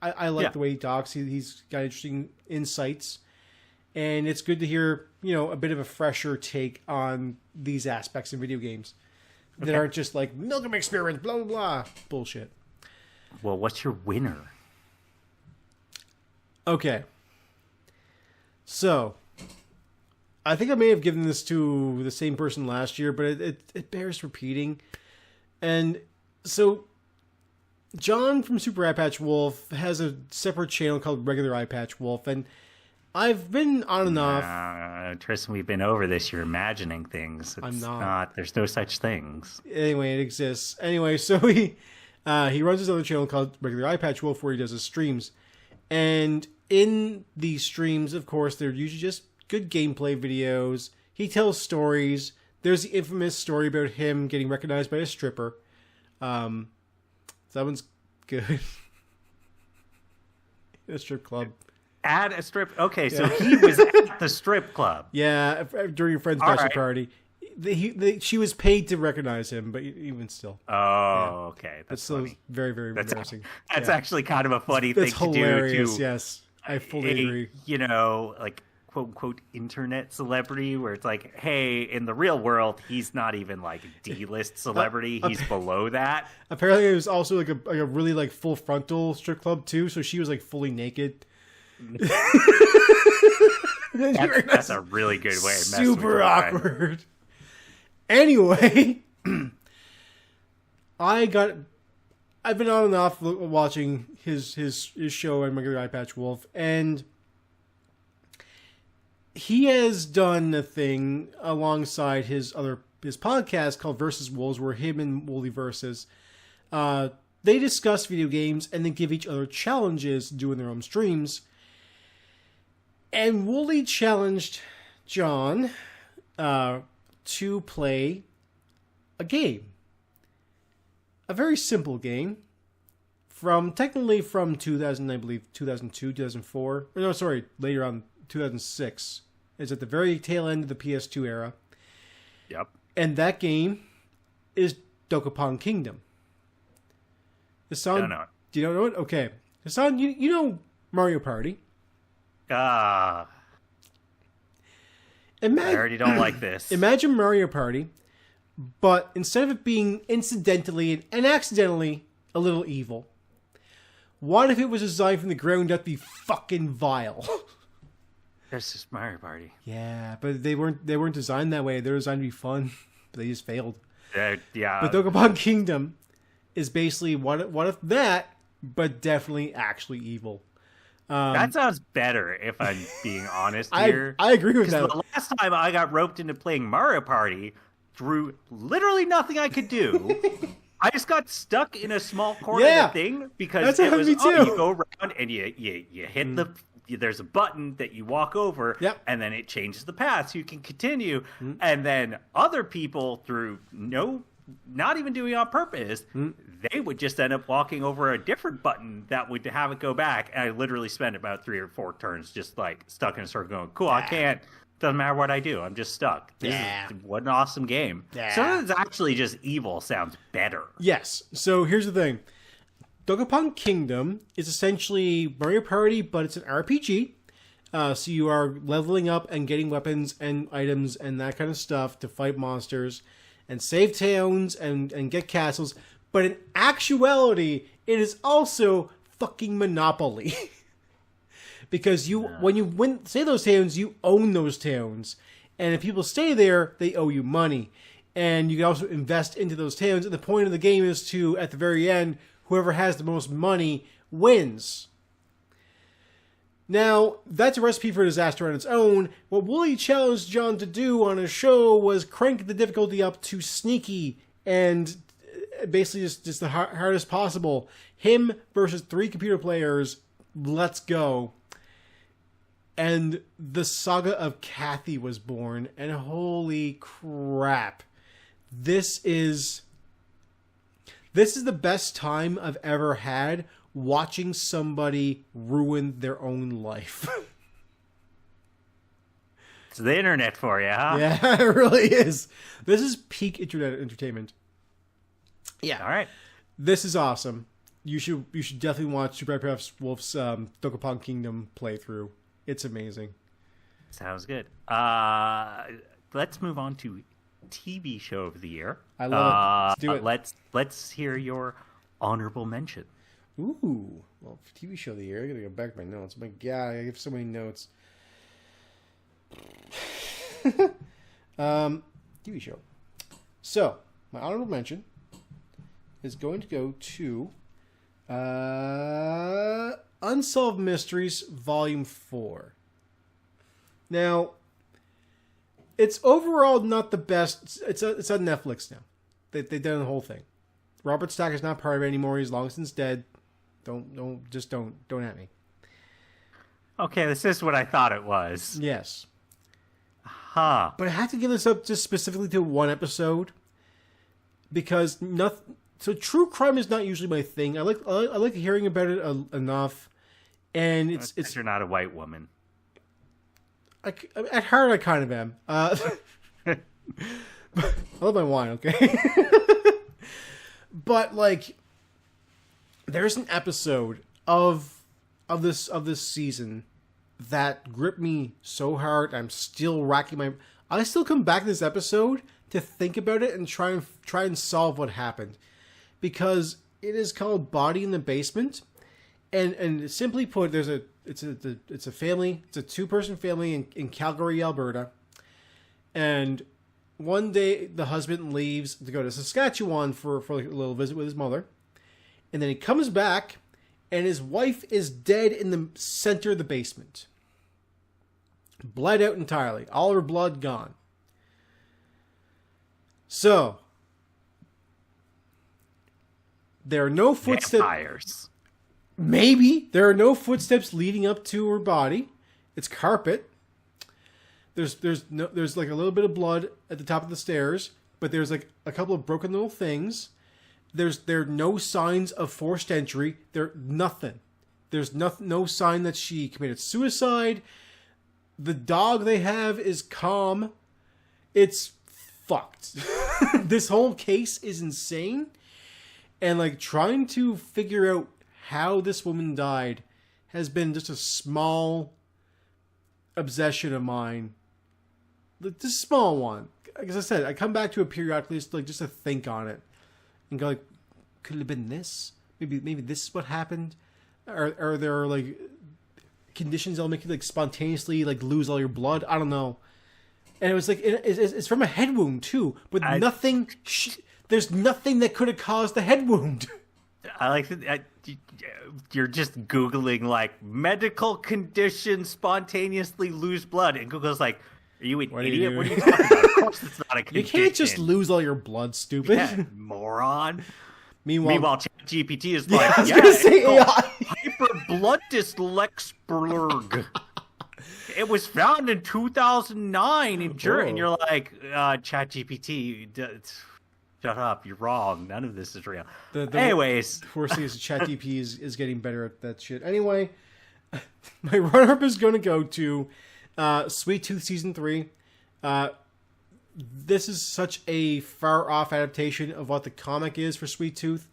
like the way he talks. He's got interesting insights, and it's good to hear a bit of a fresher take on these aspects in video games that aren't just like Milgram experiment, blah blah blah bullshit. Well, what's your winner? Okay. So, I think I may have given this to the same person last year, but it bears repeating. And so, John from Super Eye Patch Wolf has a separate channel called Regular Eye Patch Wolf, and I've been on and off. Tristan, we've been over this. You're imagining things. I'm not. There's no such things. Anyway, it exists. Anyway, so he runs his other channel called Regular Eye Patch Wolf where he does his streams. And in these streams, of course, they're usually just good gameplay videos. He tells stories. There's the infamous story about him getting recognized by a stripper. That one's good. A strip club. At a strip. Okay, so he was at the strip club. Yeah, during a friend's bachelor party. She was paid to recognize him, but even still. Oh, okay. That's still very, very embarrassing. That's actually kind of a funny thing hilarious, to do. Yes, I fully agree. Like quote unquote internet celebrity, where it's like, hey, in the real world, he's not even like D-list celebrity. He's below that. Apparently, it was also like a really like full frontal strip club too. So she was like fully naked. That's a really good way. Super awkward. Anyway, I've been on and off watching his show on Regular Eye Patch Wolf, and he has done a thing alongside his podcast called Versus Wolves, where him and Wooly versus. They discuss video games and then give each other challenges doing their own streams. And Wooly challenged John to play a game. A very simple game. Technically from 2000, I believe, 2002, 2004. Or no, sorry, later on, 2006. It's at the very tail end of the PS2 era. Yep. And that game is Dokapon Kingdom. Hassan, don't know it. Do you don't know it? Okay. Hassan, you know Mario Party. I already don't like this. Imagine Mario Party, but instead of it being incidentally and accidentally a little evil, what if it was designed from the ground up to be fucking vile? That's just Mario Party. Yeah, but they weren't designed that way. They were designed to be fun, but they just failed. Yeah. But Dokapon Kingdom is basically what if that, but definitely actually evil. That sounds better, if I'm being honest here. I agree with that. The last time I got roped into playing Mario Party, through literally nothing I could do, I just got stuck in a small corner of the thing because it was, you go around and you hit there's a button that you walk over, and then it changes the path so you can continue. And then other people, through not even doing it on purpose, they would just end up walking over a different button that would have it go back. And I literally spent about 3 or 4 turns just like stuck in a circle going, cool, I can't, doesn't matter what I do, I'm just stuck. What an awesome game. So it's actually just evil sounds better. Yes. So here's the thing. Dokapon Kingdom is essentially Mario Party, but it's an RPG. So you are leveling up and getting weapons and items and that kind of stuff to fight monsters and save towns and get castles. But in actuality, it is also fucking Monopoly. Because when you save those towns, you own those towns. And if people stay there, they owe you money. And you can also invest into those towns. And the point of the game is to, at the very end, whoever has the most money wins. Now, that's a recipe for disaster on its own. What Wooly challenged John to do on his show was crank the difficulty up to sneaky and basically just the hardest possible. Him versus 3 computer players. Let's go. And the saga of Kathy was born. And holy crap. This is the best time I've ever had watching somebody ruin their own life. It's the internet for you, huh? Yeah, it really is. This is peak internet entertainment. Yeah. All right. This is awesome. You should definitely watch Super Pep's Wolf's Dokapon Kingdom playthrough. It's amazing. Sounds good. Let's move on to TV show of the year. I love it. Let's do it. Let's hear your honorable mention. Ooh. Well, TV show of the year. I gotta go back to my notes. My God, I have so many notes. TV show. So, my honorable mention is going to go to Unsolved Mysteries Volume 4. Now, it's overall not the best. It's on Netflix now. They've done the whole thing. Robert Stack is not part of it anymore. He's long since dead. Don't at me. Okay, this is what I thought it was. Yes. Huh. But I have to give this up just specifically to one episode because nothing. So true crime is not usually my thing. I like hearing about it enough, and it's you're not a white woman. At heart I kind of am. I love my wine, okay? But like, there's an episode of this season that gripped me so hard. I'm still racking my. I still come back to this episode to think about it and try and solve what happened, because it is called Body in the Basement, and simply put, it's a family. It's a 2-person family in Calgary, Alberta, and one day the husband leaves to go to Saskatchewan for like a little visit with his mother, and then he comes back, and his wife is dead in the center of the basement. Bled out entirely. All her blood gone. So, there are no footsteps. Vampires. Maybe. There are no footsteps leading up to her body. It's carpet. There's like a little bit of blood at the top of the stairs, but there's like a couple of broken little things. There are no signs of forced entry. Nothing. There's no sign that she committed suicide. The dog they have is calm. It's fucked. This whole case is insane. And like trying to figure out how this woman died has been just a small obsession of mine. Just a small one. Like as I said, I come back to it periodically just to think on it. And go like, could it have been this? Maybe this is what happened? Are there like conditions that'll make you like spontaneously like lose all your blood? I don't know. And it was like it's from a head wound too, but nothing. There's nothing that could have caused the head wound. I like that. You're just Googling like medical condition spontaneously lose blood, and Google's like, "Are you an idiot? What are you talking about? Of course, it's not a condition. You can't just lose all your blood, stupid. Yeah, moron." Meanwhile, ChatGPT is like, I was gonna say AI. Hyperbloodysplexberg. It was found in 2009 in Germany. And you're like, ChatGPT, shut up. You're wrong. None of this is real. Anyways. First thing is ChatGPT is getting better at that shit. Anyway, my runner-up is going to go to Sweet Tooth Season 3. This is such a far-off adaptation of what the comic is for Sweet Tooth.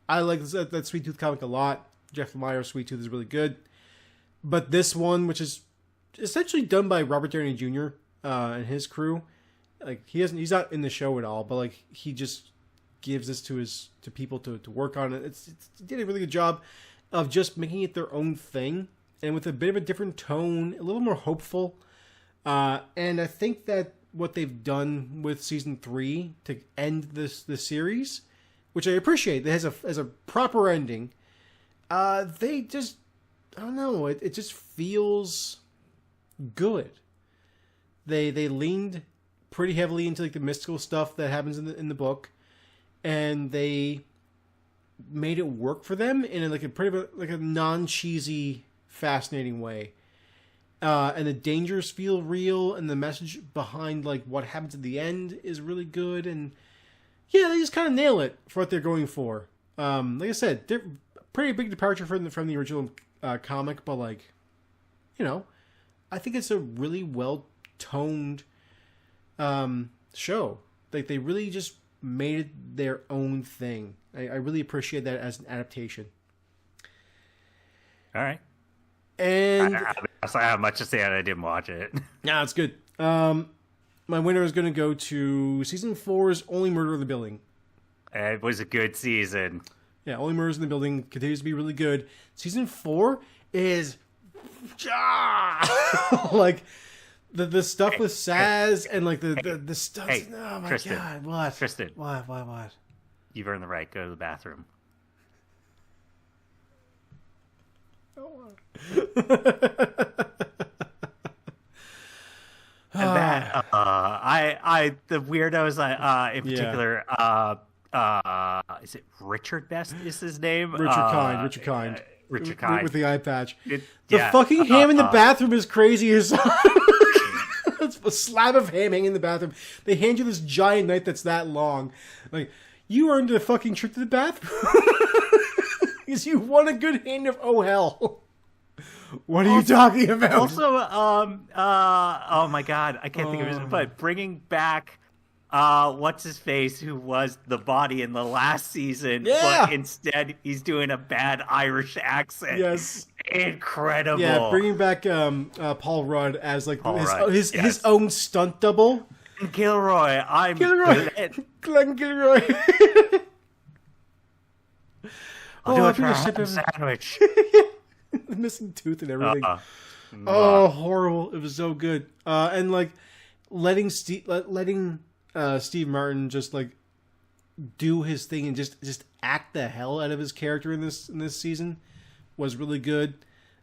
I like that Sweet Tooth comic a lot. Jeff Lemire's Sweet Tooth is really good. But this one, which is essentially done by Robert Downey Jr. And his crew, like he's not in the show at all, but like he just gives this to people to work on it. He did a really good job of just making it their own thing, and with a bit of a different tone, a little more hopeful. And I think that what they've done with season 3 to end this series, which I appreciate, that has a proper ending. They just, I don't know, it just feels good. They leaned pretty heavily into like the mystical stuff that happens in the book, and they made it work for them in like a non-cheesy, fascinating way. And the dangers feel real, and the message behind like what happens at the end is really good, and yeah, they just kind of nail it for what they're going for. Like I said, they're pretty big departure from the original comic, but like, you know, I think it's a really well toned show. Like they really just made it their own thing. I really appreciate that as an adaptation. All right. And I have much to say, and I didn't watch it. yeah, it's good. My winner is going to go to season 4's Only Murder in the Building. It was a good season. Yeah, Only Murders in the Building continues to be really good. Season 4 is like the stuff with Saz and like the stuff. Hey, oh my Tristan, god! What? Tristan, What? you've earned the right. Go to the bathroom. And that the weirdos in particular is it Richard Best is his name? Richard Kind. Richard Kind with the eye patch. The yeah, fucking ham in the bathroom is crazy as It's a slab of ham hanging in the bathroom. They hand you this giant knife that's that long. Like, you earned a fucking trip to the bathroom. Because you won a good hand of oh hell. What are you talking about? Also, oh my god, I can't think of his, but bringing back, what's his face, who was the body in the last season, but instead he's doing a bad Irish accent. Yes, incredible. Yeah, bringing back Paul Rudd as like his own stunt double. Gilroy, Glenn Gilroy. I'll do it for a ham sandwich. The missing tooth and everything. Oh, horrible! It was so good. And like letting Steve Martin just like do his thing and just act the hell out of his character in this season was really good.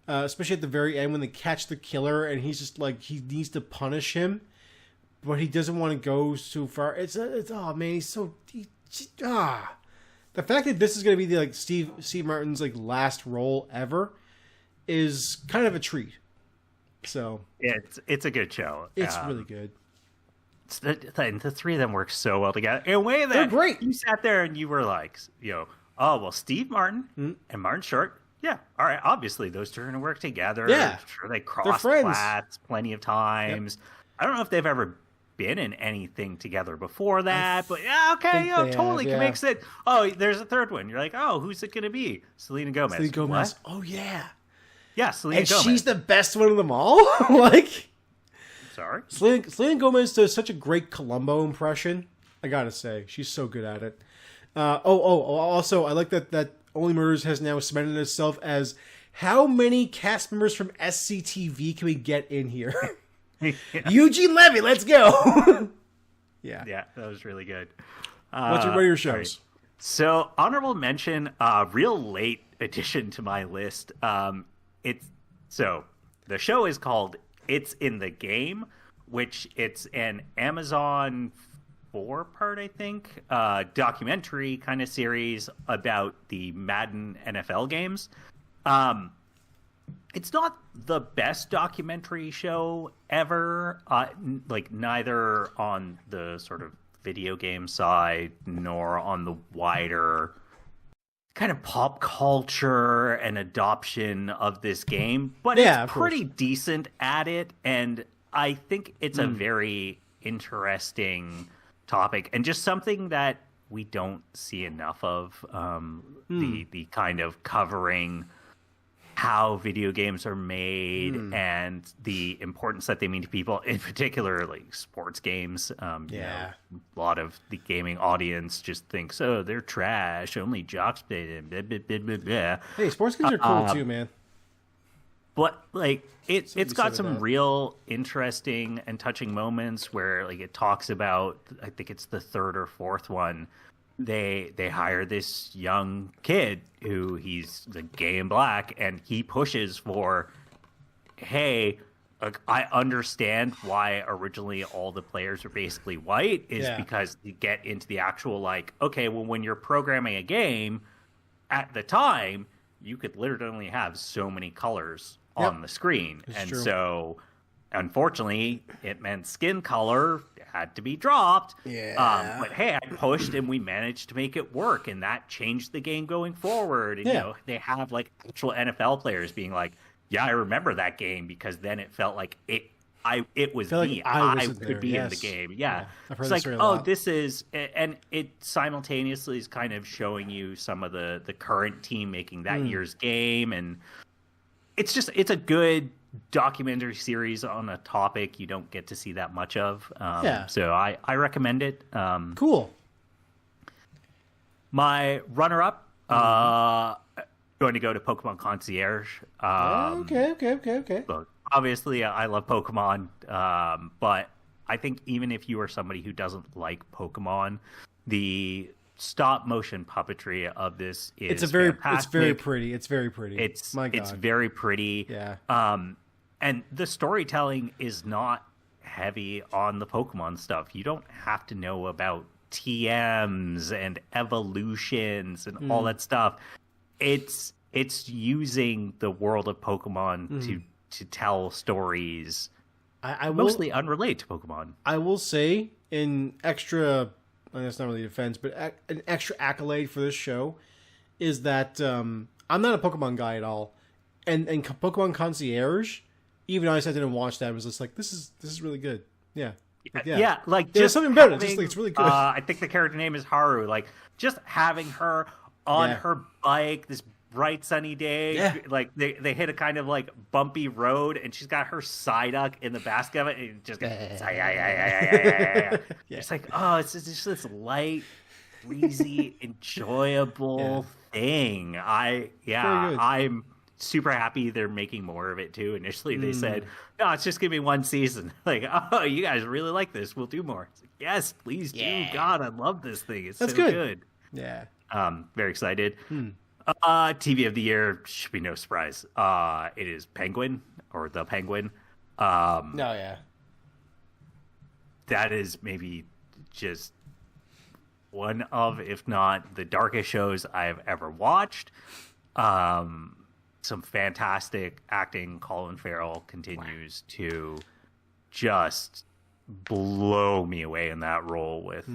Especially at the very end when they catch the killer and he's just like he needs to punish him, but he doesn't want to go too far. It's oh man, he's so the fact that this is going to be the like Steve Martin's like last role ever is kind of a treat. So it's a good show. It's really good. The three of them work so well together in a way that they're great. You sat there and you were like, oh well, Steve Martin and Martin Short. Yeah, all right. Obviously, those two are going to work together. Yeah, sure, they crossed paths plenty of times. Yep. I don't know if they've ever been in anything together before that, but yeah, okay, totally can make sense. Oh, there's a third one. You're like, oh, who's it going to be? Selena Gomez. Selena Gomez. What? Oh yeah. Yeah, Selena Gomez. And she's the best one of them all. Like, sorry, Selena Gomez does such a great Columbo impression. I gotta say, she's so good at it. Also, I like that Only Murders has now cemented itself as how many cast members from SCTV can we get in here? Eugene Levy, let's go. Yeah, that was really good. What are your shows? Right. So, honorable mention, real late addition to my list. The show is called It's in the Game, which it's an Amazon 4-part, I think, documentary kind of series about the Madden NFL games. It's not the best documentary show ever, neither on the sort of video game side nor on the wider kind of pop culture and adoption of this game, but it's pretty decent at it, and I think it's a very interesting topic and just something that we don't see enough of. The kind of covering how video games are made and the importance that they mean to people, in particular, like sports games. A lot of the gaming audience just thinks, oh, they're trash. Only jocks play them. Blah, blah, blah, blah, blah. Hey, sports games are cool too, man. But like it's got some real interesting and touching moments where like it talks about, I think it's the third or fourth one, they hire this young kid who he's gay and black, and he pushes for, hey, I understand why originally all the players are basically white is because you get into the actual okay, well, when you're programming a game at the time, you could literally only have so many colors on the screen. It's true. So unfortunately it meant skin color had to be dropped. Yeah. But hey, I pushed and we managed to make it work, and that changed the game going forward. And, you know, they have like actual NFL players being like, yeah, I remember that game because then it felt like it was me. Like I could be in the game. Yeah. I've heard It's like, this is, and it simultaneously is kind of showing you some of the current team making that year's game. And it's a good documentary series on a topic you don't get to see that much of. So I recommend it. Cool. My runner-up, going to go to Pokemon Concierge. Okay. Look, obviously, I love Pokemon, but I think even if you are somebody who doesn't like Pokemon, the stop motion puppetry of this is fantastic. It's very pretty. It's very pretty. It's My God. It's very pretty. Yeah. And the storytelling is not heavy on the Pokemon stuff. You don't have to know about TMs and evolutions and all that stuff. It's using the world of Pokemon to tell stories, mostly unrelated to Pokemon. I will say, in extra, and that's not really defense, but an extra accolade for this show is that I'm not a Pokemon guy at all, and Pokemon Concierge, even though I said I didn't watch that, I was just like, this is really good. Yeah. Like there's just something about it. having, Just like it's really good. I think the character name is Haru. Like just having her on her bike this bright sunny day, like they hit a kind of like bumpy road, and she's got her Psyduck in the basket of it, and it just goes, It's like, oh, it's just this light, breezy, enjoyable thing. I'm super happy they're making more of it too. Initially they said, no, it's just give me one season. Like, oh, you guys really like this, we'll do more. It's like, yes, please do. God, I love this thing. It's That's so good. Yeah. Very excited. TV of the year should be no surprise. It is Penguin, or The Penguin. That is maybe just one of, if not the darkest shows I've ever watched. Some fantastic acting. Colin Farrell continues to just blow me away in that role with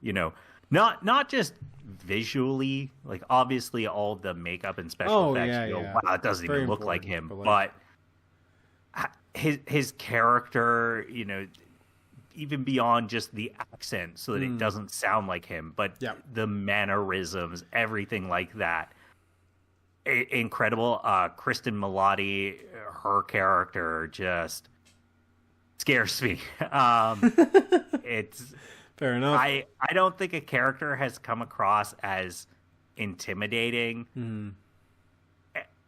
you know, not just visually, like obviously all the makeup and special effects, wow, it doesn't even look like him, but his character, you know, even beyond just the accent, so that it doesn't sound like him, but the mannerisms, everything like that, incredible. Kristen Milotti, her character just scares me. It's fair enough. I don't think a character has come across as intimidating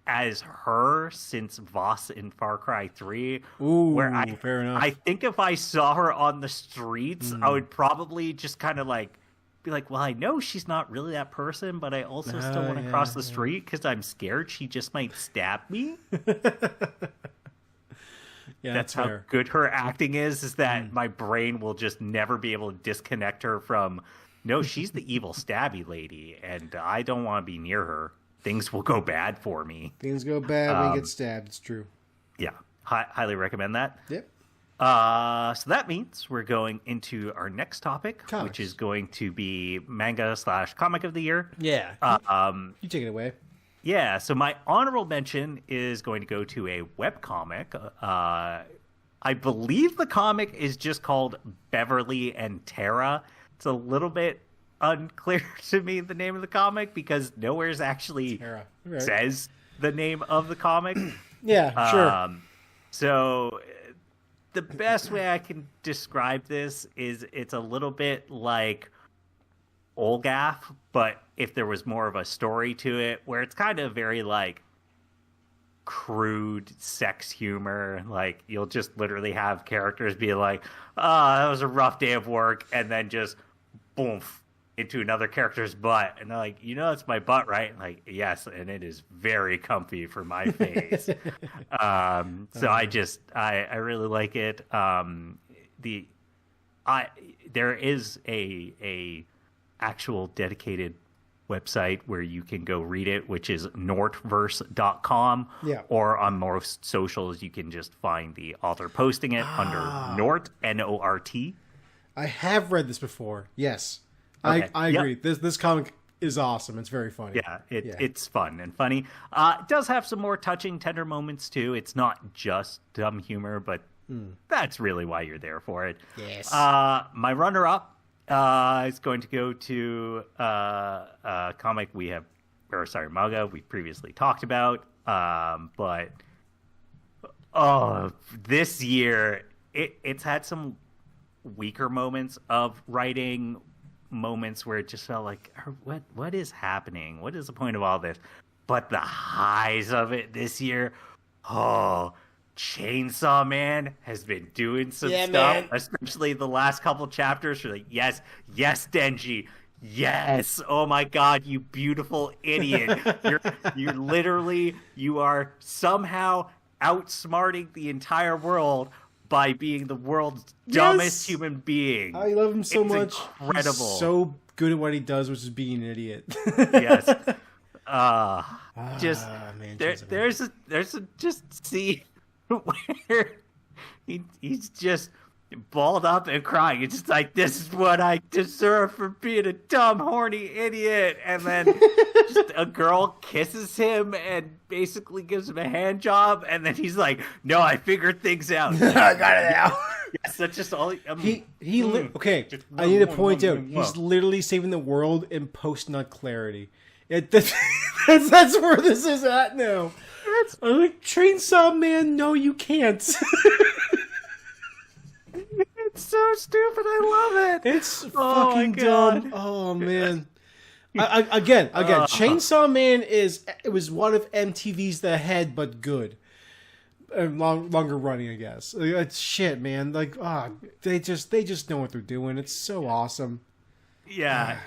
as her since Voss in Far Cry 3. Ooh, fair enough. I think if I saw her on the streets, I would probably just kind of like be like, well, I know she's not really that person, but I also still want to cross the street because I'm scared she just might stab me. That's how fair. good her acting is that my brain will just never be able to disconnect her from, no, she's the evil stabby lady, and I don't want to be near her. Things will go bad for me. Things go bad when you get stabbed. It's true. Yeah. Highly recommend that. Yep. So that means we're going into our next topic, Comics. which is going to be manga/comic of the year. Yeah. You take it away. Yeah, so my honorable mention is going to go to a webcomic. I believe the comic is just called Beverly and Tara. It's a little bit unclear to me, the name of the comic, because nowhere's actually says the name of the comic. Yeah, sure. So the best way I can describe this is it's a little bit like Olgaf, but if there was more of a story to it, where it's kind of very like crude sex humor. Like you'll just literally have characters be like, that was a rough day of work, and then just boom into another character's butt, and they're like, you know, it's my butt, right? And like, yes, and it is very comfy for my face. So I really like it. There is a actual dedicated website where you can go read it, which is nortverse.com. Yeah. Or on most socials, you can just find the author posting it under Nort, N-O-R-T. I have read this before. Yes. Okay. I agree. This comic is awesome. It's very funny. Yeah, it's fun and funny. It does have some more touching, tender moments too. It's not just dumb humor, but that's really why you're there for it. Yes. My runner-up is going to go to a comic manga we previously talked about. But this year it's had some weaker moments of writing, moments where it just felt like, what is happening? What is the point of all this? But the highs of it this year, Chainsaw Man has been doing some stuff, man. especially the last couple chapters. You're like, yes, Denji. Yes. Oh my God, you beautiful idiot. You are somehow outsmarting the entire world by being the world's dumbest human being. I love him so much. Incredible. He's so good at what he does, which is being an idiot. Yes. Man, there's a just scene where he's just balled up and crying. It's just like, this is what I deserve for being a dumb, horny idiot. And then just a girl kisses him and basically gives him a hand job. And then he's like, no, I figured things out. I got it now. Yes, that's just all. Okay, I need to point out, he's literally saving the world in post-nut clarity. That's where this is at now. I'm like, Chainsaw Man, no, you can't. It's so stupid. I love it. It's fucking dumb. Oh man. Again, Chainsaw Man it was one of MTV's The Head, but good. Longer running, I guess. It's shit, man. Like, they just know what they're doing. It's so awesome. Yeah,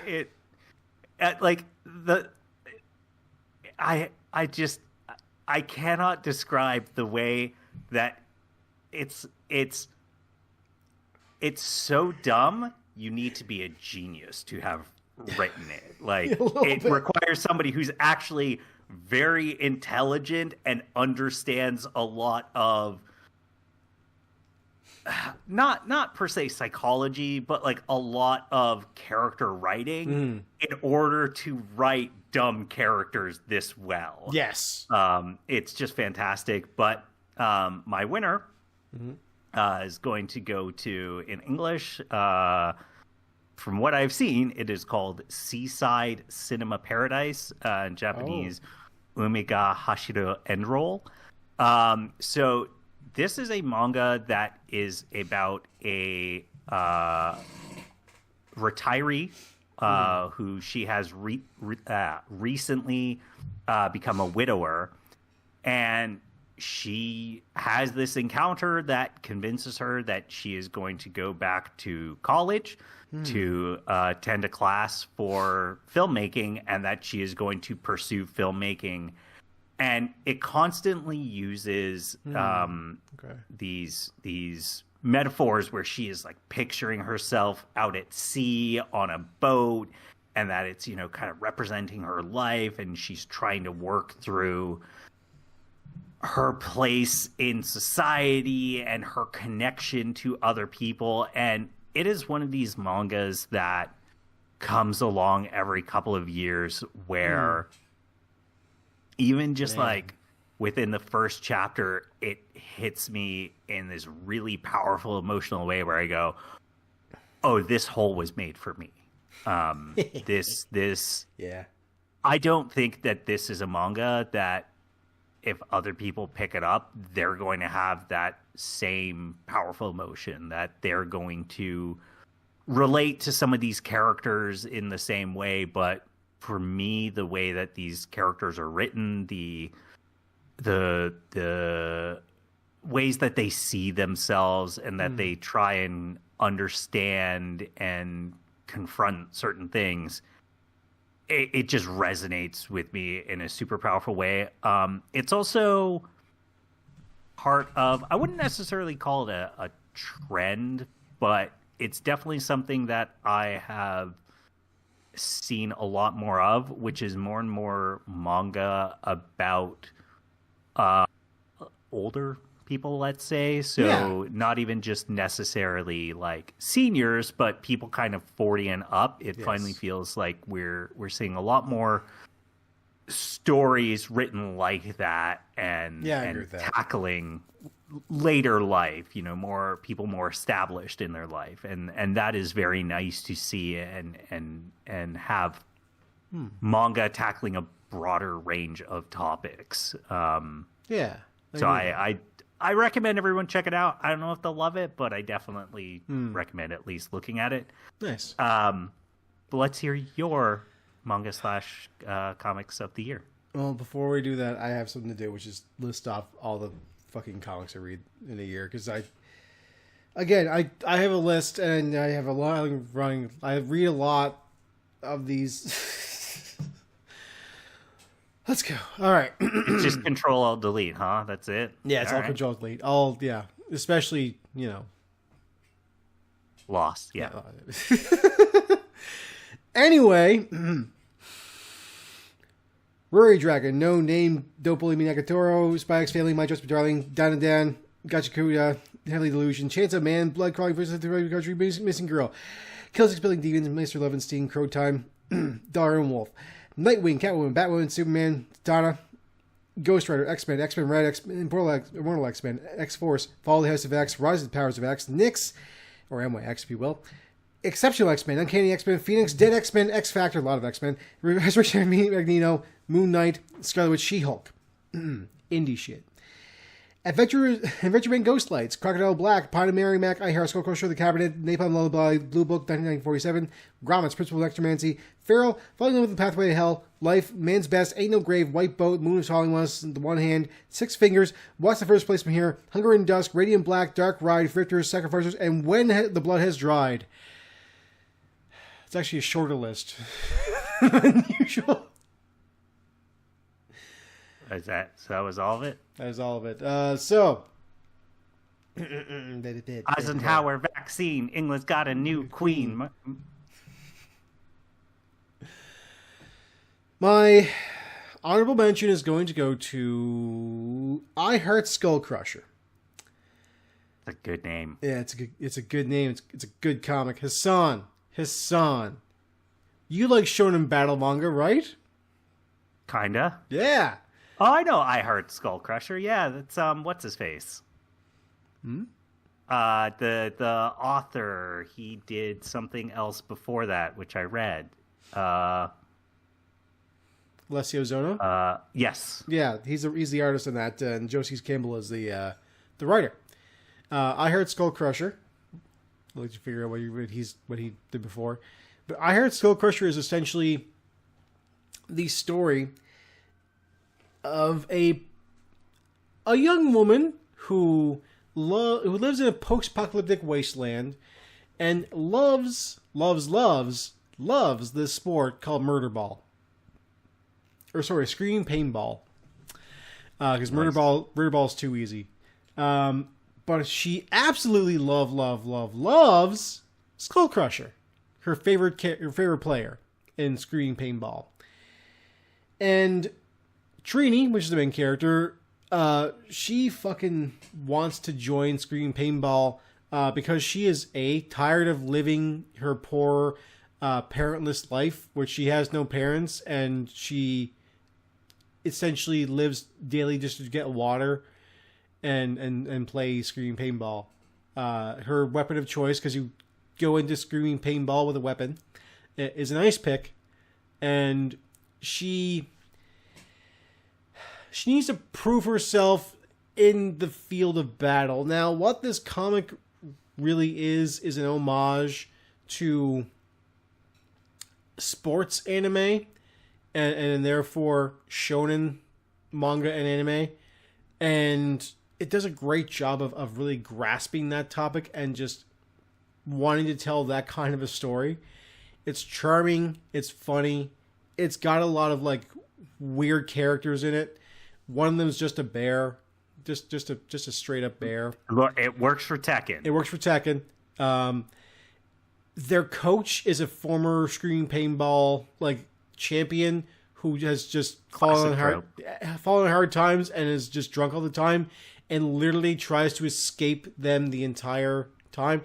I cannot describe the way that it's so dumb. You need to be a genius to have written it. Like, it requires somebody who's actually very intelligent and understands a lot of not per se psychology, but like a lot of character writing in order to write dumb characters this well. Yes. It's just fantastic. But my winner is going to go to, in English, from what I've seen, it is called Seaside Cinema Paradise, in Japanese, Umiga Hashiro Endroll. So this is a manga that is about a retiree who she has recently become a widower, and she has this encounter that convinces her that she is going to go back to college to attend a class for filmmaking, and that she is going to pursue filmmaking. And it constantly uses these metaphors where she is like picturing herself out at sea on a boat, and that it's, you know, kind of representing her life, and she's trying to work through her place in society and her connection to other people. And it is one of these mangas that comes along every couple of years where even just like within the first chapter, it hits me in this really powerful emotional way where I go, oh, this hole was made for me. Yeah. I don't think that this is a manga that if other people pick it up, they're going to have that same powerful emotion, that they're going to relate to some of these characters in the same way. But for me, the way that these characters are written, the ways that they see themselves and that they try and understand and confront certain things, it just resonates with me in a super powerful way. It's also part of, I wouldn't necessarily call it a trend, but it's definitely something that I have seen a lot more of, which is more and more manga about older people, let's say. So Yeah. not even just necessarily like seniors, but people kind of 40 and up. It finally feels like we're seeing a lot more stories written like that and, Yeah, I agree with that. tackling later life, more people more established in their life. And that is very nice to see and have manga tackling a broader range of topics. Yeah. So I recommend everyone check it out. I don't know if they'll love it, but I definitely recommend at least looking at it. Nice. But let's hear your manga / comics of the year. Well, before we do that, I have something to do, which is list off all the fucking comics I read in a year. Because I have a list, and I have a lot running. I read a lot of these. Let's go. All right. It's just Control Alt Delete, huh? That's it. Yeah, it's all right. Control Delete. Especially, Lost. Yeah. Anyway, Ruri Dragon, No Name, Dopoli Minagatoro, Spy X Family, My Trust Darling, Dan Dan, Gachakuya, Heavenly Delusion, Chance of Man, Blood Crawling versus the Right Country, Missing Girl, Kill Six Billion Demons, Mr. Levenstein, Crow Time, Dollar and Wolf, Nightwing, Catwoman, Batwoman, Superman, Donna, Ghost Rider, X-Men, X-Men Red, X-Men, Immortal X-Men, X-Force, Fall of the House of X, Rise of the Powers of X, Nyx, or MYX if you will, Exceptional X-Men, Uncanny X-Men, Phoenix, Dead X-Men, X-Factor, a lot of X-Men, Resurrection Magneto, Moon Knight, Scarlet Witch, She-Hulk. Indie shit. Adventure Man Ghost Lights, Crocodile Black, Pine and Mary Mac, I Heart, Skull Crusher, The Cabinet, Napalm Lullaby, Blue Book, 1947, Grommets, Principal Electromancy, Pharaoh, Falling in Love with the Pathway to Hell, Life, Man's Best, Ain't No Grave, White Boat, Moon of Falling Ones, The One Hand, Six Fingers, What's the First Place from Here, Hunger in Dusk, Radiant Black, Dark Ride, Victors, Sacrificers, and When the Blood Has Dried. It's actually a shorter list than usual. So that was all of it? That is all of it. Eisenhower vaccine. England's got a new queen. My honorable mention is going to go to I Heart Skull Crusher. That's a good name. Yeah, it's a good name. It's a good comic. Hassan. You like shonen battle manga, right? Kinda. Yeah. Oh, I know I Heart Skull Crusher. Yeah, that's what's his face? The author, he did something else before that, which I read. Alessio Zono? Yes. Yeah, he's the artist in that, and Josie Campbell is the writer. I Heart Skull Crusher. I'll let you figure out what he did before. But I Heart Skull Crusher is essentially the story of a young woman who lives in a post-apocalyptic wasteland and loves this sport called murder ball. Screaming paintball. Because murder ball's too easy. But she absolutely loves Skull Crusher, her favorite player in Screaming Paintball. And Trini, which is the main character, she fucking wants to join Screaming Paintball because she is tired of living her poor parentless life, which she has no parents, and she essentially lives daily just to get water and play Screaming Paintball. Her weapon of choice, because you go into Screaming Paintball with a weapon, is an ice pick, and she needs to prove herself in the field of battle. Now, what this comic really is an homage to sports anime and therefore shonen manga and anime. And it does a great job of really grasping that topic and just wanting to tell that kind of a story. It's charming. It's funny. It's got a lot of like weird characters in it. One of them is just a bear, just a straight up bear. It works for Tekken. Their coach is a former Screaming Paintball like champion who has just fallen on hard times and is just drunk all the time. and literally tries to escape them the entire time.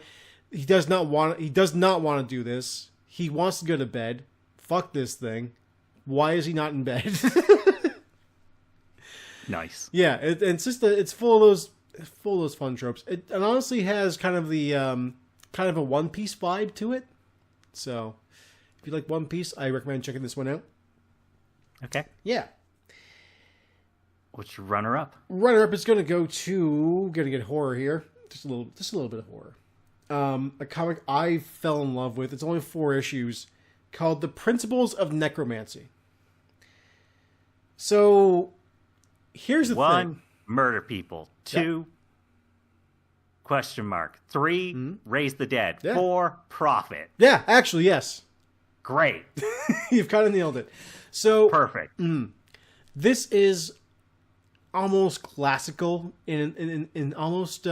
He does not want to do this. He wants to go to bed. Fuck this thing. Why is he not in bed? Nice. Yeah, it's just it's full of those fun tropes. It honestly has kind of the kind of a One Piece vibe to it. So, if you like One Piece, I recommend checking this one out. Okay. Yeah. What's your runner-up? Runner-up is going to get horror here. Just a little bit of horror. A comic I fell in love with. It's only 4 issues, called The Principles of Necromancy. So, here's the 1, thing. murder people. 2, question mark. 3, raise the dead. Yeah. 4, profit. Yeah, actually, yes. Great. You've kind of nailed it. So, Perfect. this is almost classical in almost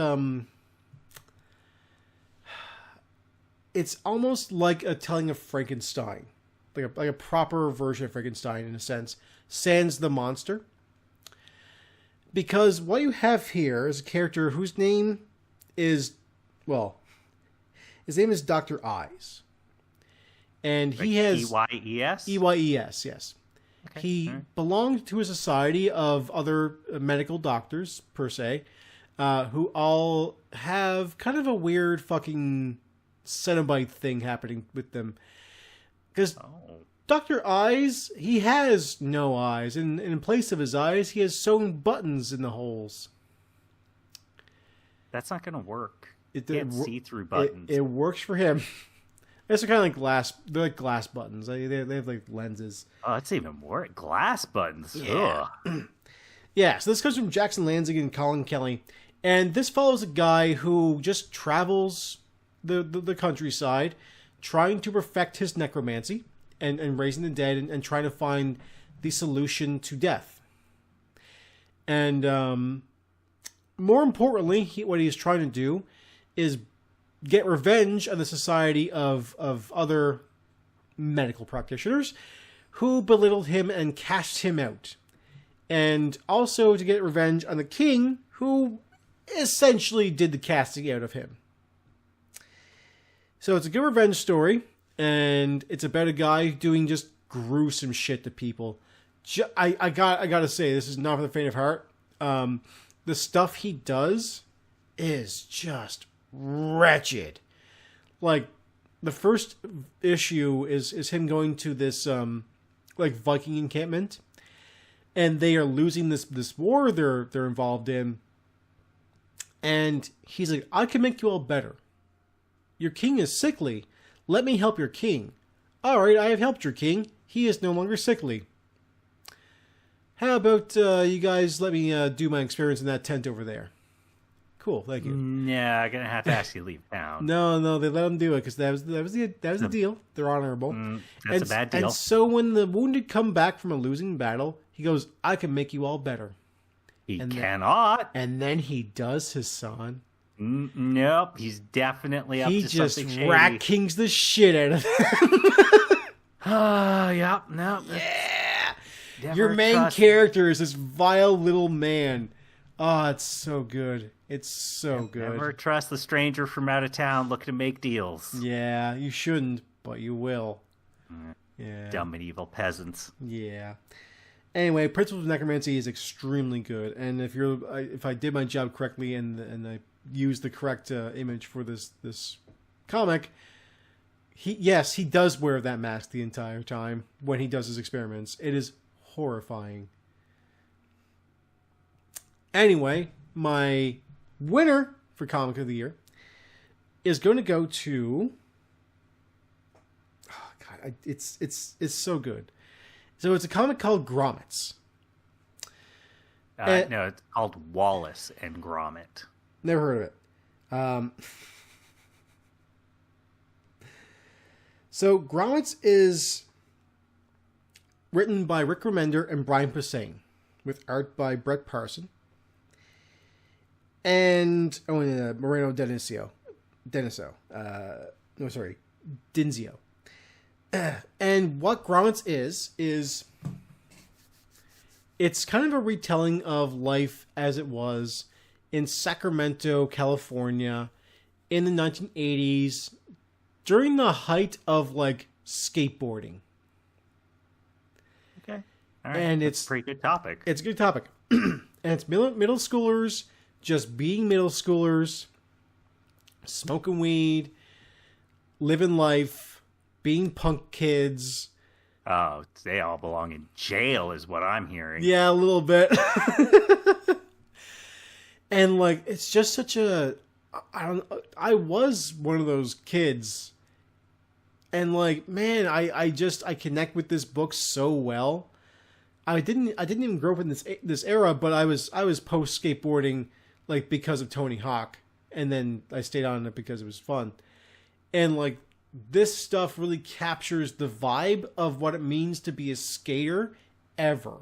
it's almost like a telling of Frankenstein, like a proper version of Frankenstein in a sense, sans the monster. Because what you have here is a character whose name is, well, his name is Dr. Eyes. And he has EYES? EYES, yes. Okay. He All right. belonged to a society of other medical doctors, per se, who all have kind of a weird fucking Cenobite thing happening with them. Because Dr. Eyes, he has no eyes, and in place of his eyes, he has sewn buttons in the holes. That's not going to work. You Can't see through buttons. It works for him. They're kind of like glass. They're like glass buttons. They have like lenses. Oh, that's even worse. Glass buttons. Yeah. Ugh. Yeah, so this comes from Jackson Lanzing and Colin Kelly. And this follows a guy who just travels the countryside trying to perfect his necromancy and raising the dead and trying to find the solution to death. And more importantly, what he is trying to do is get revenge on the society of other medical practitioners who belittled him and cast him out. And also to get revenge on the king who essentially did the casting out of him. So it's a good revenge story, and it's about a guy doing just gruesome shit to people. I gotta say, this is not for the faint of heart. The stuff he does is just wretched. Like, the first issue is him going to this like Viking encampment, and they are losing this war they're involved in. And he's like, I can make you all better. Your king is sickly. Let me help your king. All right, I have helped your king. He is no longer sickly. How about you guys let me do my experiments in that tent over there? Cool, thank you. Yeah, I'm gonna have to ask you to leave town. No, they let him do it because that was the deal. They're honorable. That's a bad deal. And so when the wounded come back from a losing battle, he goes, "I can make you all better." He and cannot. And then he does, Hassan. Nope, he's definitely up He to just something shady. rat kings the shit out of them. Yeah, no. Yeah. Your main character is this vile little man. Oh, it's so good. It's so good. Never trust the stranger from out of town looking to make deals. Yeah, you shouldn't, but you will. Yeah. Dumb medieval peasants. Yeah. Anyway, Principles of Necromancy is extremely good, and if I did my job correctly and I used the correct image for this comic, he does wear that mask the entire time when he does his experiments. It is horrifying. Anyway, my winner for Comic of the Year is going to go to. Oh God, it's so good. So it's a comic called Grommets. No, it's called Wallace and Gromit. Never heard of it. So Grommets is written by Rick Remender and Brian Posehn, with art by Brett Parson and Moreno Denizio. Dinzio. And what Grommets is it's kind of a retelling of life as it was in Sacramento, California, in the 1980s, during the height of like skateboarding. Okay. All right. And That's it's a pretty good topic. It's a good topic. And it's middle schoolers just being middle schoolers, smoking weed, living life, being punk kids. Oh, they all belong in jail is what I'm hearing. Yeah, a little bit. And like, it's just such a, I was one of those kids. And like, man, I connect with this book so well. I didn't even grow up in this era, but I was post skateboarding, like, because of Tony Hawk. And then I stayed on it because it was fun. And like, this stuff really captures the vibe of what it means to be a skater ever.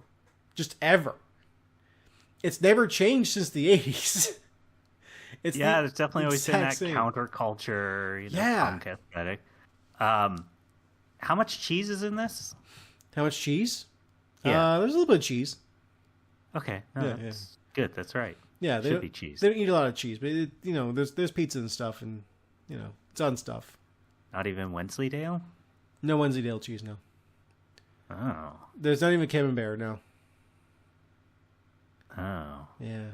Just ever. It's never changed since the 80s. It's definitely always been that counterculture, punk aesthetic. How much cheese is in this? How much cheese? Yeah. There's a little bit of cheese. Okay. No, that's good. That's right. Yeah, should be cheese. They don't eat a lot of cheese, but there's pizza and stuff, and it's on stuff. Not even Wensleydale? No Wensleydale cheese, no. Oh. There's not even Camembert, no. Oh. Yeah.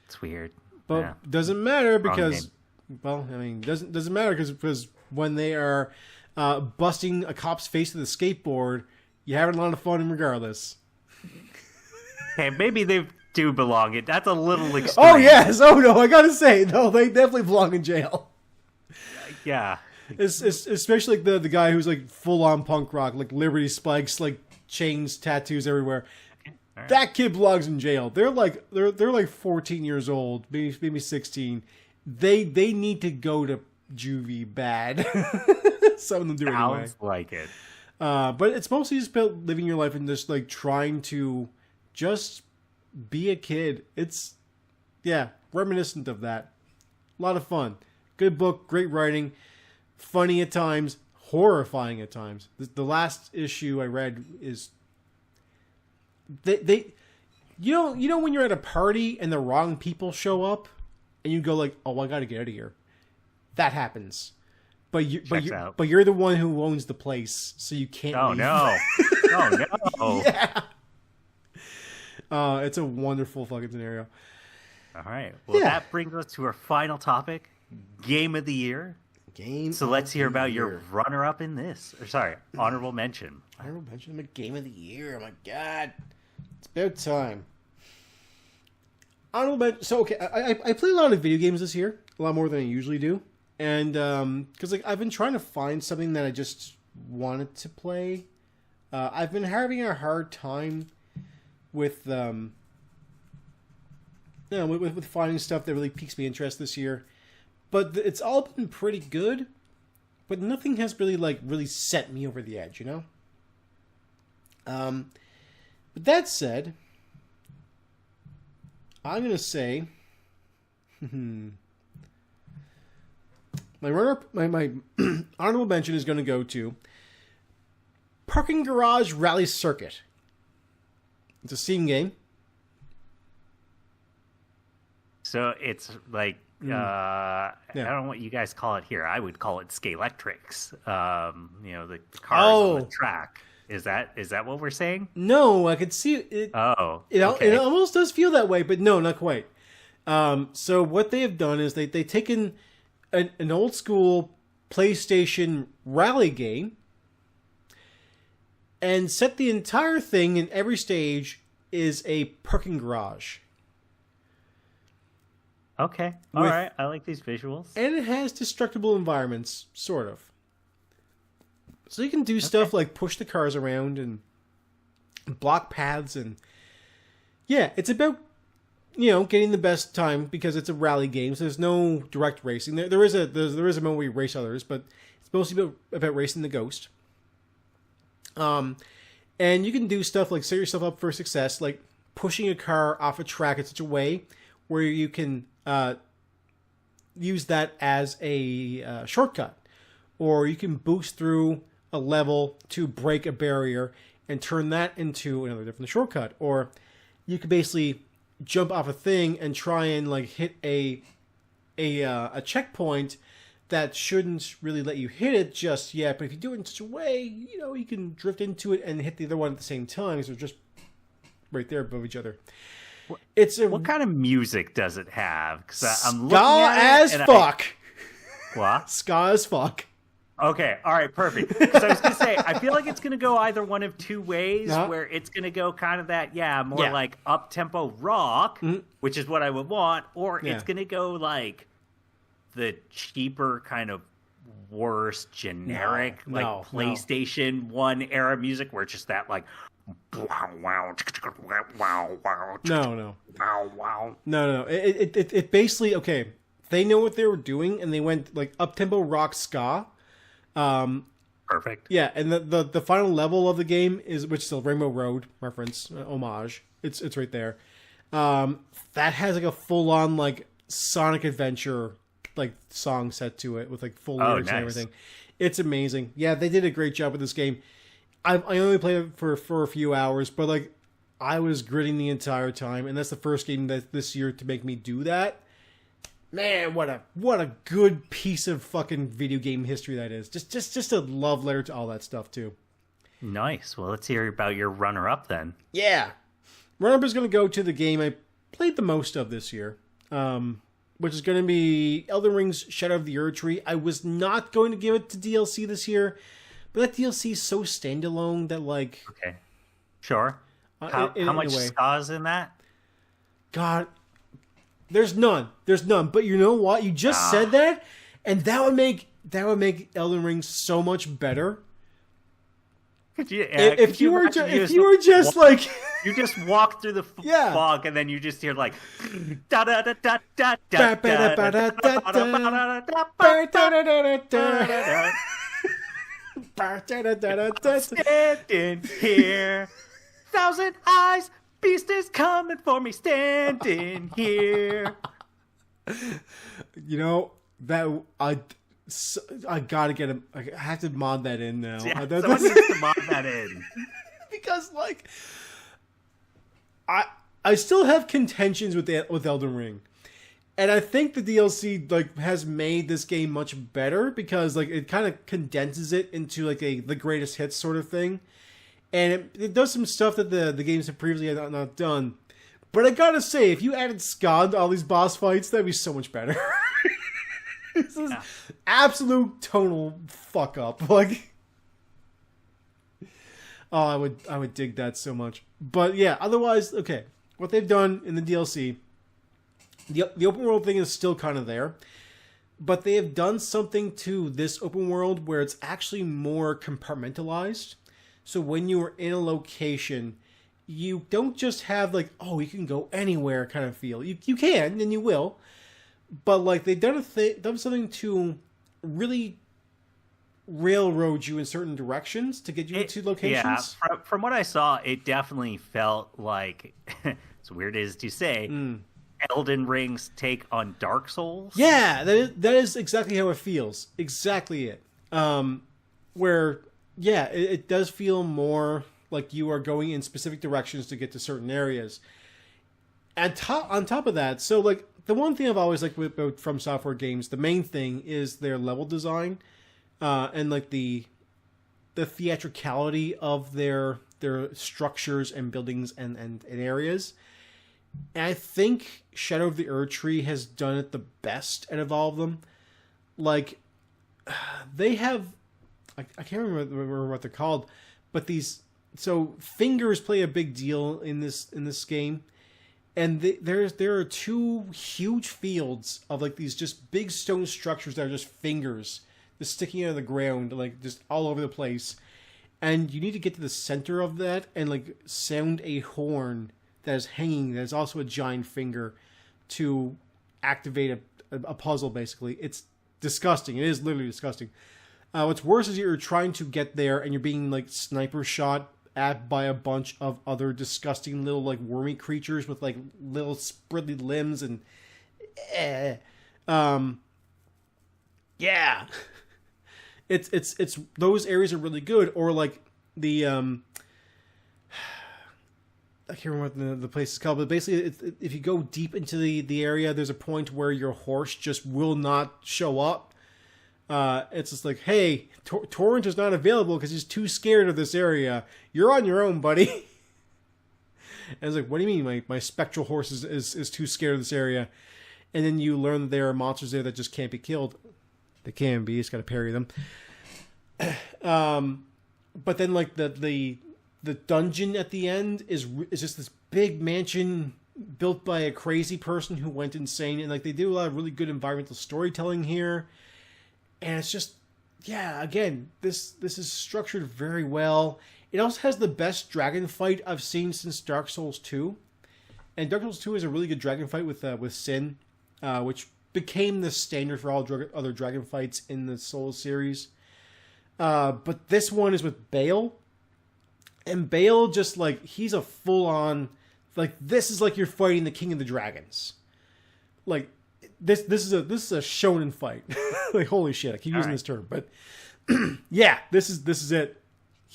It's weird. But doesn't matter Wrong because, name. well, I mean, doesn't matter because when they are busting a cop's face with a skateboard, you're having a lot of fun regardless. Okay, maybe they do belong. That's a little extreme. Oh, yes. Oh, no, I gotta say, no, they definitely belong in jail. Yeah. It's especially like the guy who's like full on punk rock, like Liberty spikes, like chains, tattoos everywhere. Right. That kid belongs in jail. They're like 14 years old, maybe 16. They need to go to juvie bad. Some of them do anyway. Sounds like it. But it's mostly just about living your life and just like trying to just be a kid. It's reminiscent of that. A lot of fun. Good book, great writing, funny at times, horrifying at times. The last issue I read is they you know when you're at a party and the wrong people show up and you go like, oh, I got to get out of here. That happens. But you're the one who owns the place, so you can't leave. No. Oh no. Yeah. It's a wonderful fucking scenario. All right. Well, that brings us to our final topic, Game of the Year. So let's hear about your runner-up in this. Or sorry, honorable mention. Honorable mention, the Game of the Year. Oh my god, it's about time. Honorable mention. So okay, I played a lot of video games this year, a lot more than I usually do, and because like I've been trying to find something that I just wanted to play. I've been having a hard time with with finding stuff that really piques me interest this year. But it's all been pretty good, but nothing has really set me over the edge, you know? But that said, I'm going to say my my honorable mention is going to go to Parking Garage Rally Circuit. It's a Steam game. So it's like I don't know what you guys call it here. I would call it Scalextrics. The cars on the track. Is that what we're saying? No, I could see it. Oh, it okay. almost does feel that way, but no, not quite. So what they have done is they've taken an old school PlayStation rally game and set the entire thing in every stage is a parking garage. Okay. All right. I like these visuals. And it has destructible environments, sort of. So you can do stuff like push the cars around and block paths and it's about getting the best time because it's a rally game. So there's no direct racing. There is a moment where you race others, but it's mostly about racing the ghost. And you can do stuff like set yourself up for success, like pushing a car off a track in such a way where you can use that as a shortcut, or you can boost through a level to break a barrier and turn that into another different shortcut, or you could basically jump off a thing and try and like hit a checkpoint that shouldn't really let you hit it just yet. But if you do it in such a way, you can drift into it and hit the other one at the same time. So just right there above each other. What kind of music does it have? Because I'm looking ska at as fuck. What? Ska as fuck. Okay, all right, perfect. Because I was going to say, I feel like it's going to go either one of two ways, where it's going to go kind of that, more like up-tempo rock, which is what I would want, or it's going to go like the cheaper kind of worse generic, PlayStation 1 era music, where it's just that like, wow. No. It basically, okay, they know what they were doing, and they went like up-tempo rock ska. Perfect. Yeah, and the final level of the game which is a Rainbow Road reference, homage. It's right there. That has like a full on like Sonic Adventure like song set to it with like full lyrics and everything. It's amazing. Yeah, they did a great job with this game. I only played it for a few hours, but like I was gritting the entire time, and that's the first game this year to make me do that. Man, what a good piece of fucking video game history that is. Just a love letter to all that stuff too. Nice. Well, let's hear about your runner-up then. Yeah. Runner-up is going to go to the game I played the most of this year, which is going to be Elden Ring's Shadow of the Erdtree. I was not going to give it to DLC this year, but that DLC is so standalone that like... Okay. Sure. How much ska is in that? God... There's none. But you know what? You just said that, and that would make Elden Ring so much better. If you were just like you just walk through the fog, and then you just hear like da da da da da da da. Standing here, thousand eyes. Beast is coming for me, standing here. That I gotta get him. I have to mod that in now. Yeah, someone needs to mod that in because, like, I still have contentions with Elden Ring, and I think the DLC like has made this game much better because like it kind of condenses it into like the greatest hits sort of thing. And it does some stuff that the games have previously not done. But I gotta say, if you added ska to all these boss fights, that'd be so much better. This is absolute tonal fuck up. Like, oh, I would dig that so much. But yeah, otherwise, okay. What they've done in the DLC, the open world thing is still kind of there. But they have done something to this open world where it's actually more compartmentalized. So when you are in a location, you don't just have like, oh, you can go anywhere kind of feel. You can, and you will. But like they've done something to really railroad you in certain directions to get you into locations. Yeah, from what I saw, it definitely felt like, as weird as to say, Elden Ring's take on Dark Souls. Yeah, that is exactly how it feels. Exactly it. Where... Yeah, it does feel more like you are going in specific directions to get to certain areas. On top of that, so like the one thing I've always liked about From Software games, the main thing is their level design, and like the theatricality of their structures and buildings and areas. And I think Shadow of the Erdtree has done it the best out of all of them. Like they have. I can't remember what they're called, but fingers play a big deal in this game, and there are two huge fields of like these just big stone structures that are just fingers just sticking out of the ground, like just all over the place, and you need to get to the center of that and like sound a horn that is hanging that is also a giant finger to activate a puzzle. Basically, it's disgusting. It is literally disgusting. What's worse is you're trying to get there and you're being like sniper shot at by a bunch of other disgusting little like wormy creatures with like little spreadly limbs and yeah. It's those areas are really good. Or like the I can't remember what the place is called, but basically, if you go deep into the area, there's a point where your horse just will not show up. It's just like, hey, Torrent is not available because he's too scared of this area. You're on your own, buddy. And I was like, what do you mean my spectral horse is too scared of this area? And then you learn that there are monsters there that just can't be killed. They can be, you just got to parry them. But then like the dungeon at the end is just this big mansion built by a crazy person who went insane, and like they do a lot of really good environmental storytelling here. And it's just, yeah, again, this is structured very well. It also has the best dragon fight I've seen since Dark Souls 2. And Dark Souls 2 is a really good dragon fight with Sin, which became the standard for all other dragon fights in the Souls series. But this one is with Bale. And Bale just like, he's a full-on, like, this is like you're fighting the King of the Dragons. Like, this is a shonen fight. Like, holy shit, I keep using this term. But yeah, this is it.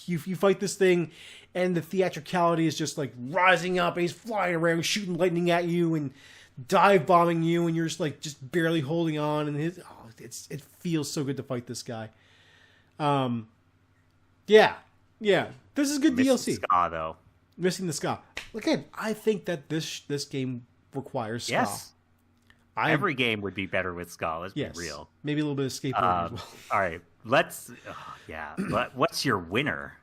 You fight this thing, and the theatricality is just like rising up, and he's flying around, shooting lightning at you, and dive bombing you, and you're just barely holding on, and it feels so good to fight this guy. Yeah, this is good DLC. Ska, though. Missing the ska. Again, I think that this game requires ska. Yes. Every game would be better with ska, let's be real. Maybe a little bit of skateboarding as well. All right, what's your winner?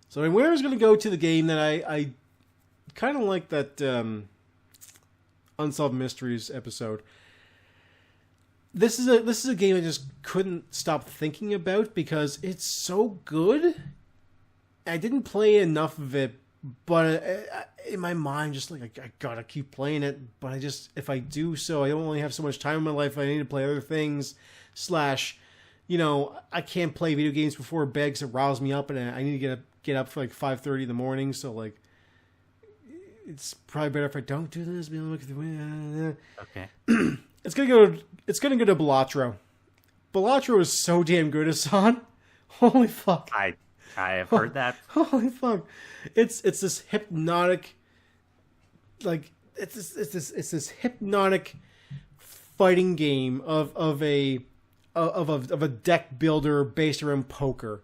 So my winner is going to go to the game that I kind of like, that Unsolved Mysteries episode. This is a game I just couldn't stop thinking about because it's so good. I didn't play enough of it, but in my mind, just like I gotta keep playing it. But if I do so, I don't only have so much time in my life. I need to play other things. / I can't play video games before bed because it riles me up, and I need to get up for like 5:30 in the morning. So like, it's probably better if I don't do this. Be able to look at the Okay. It's gonna go to Balatro. Balatro is so damn good, Hassan. Holy fuck! I have heard that. Holy fuck! It's this hypnotic, like it's this hypnotic fighting game of a deck builder based around poker,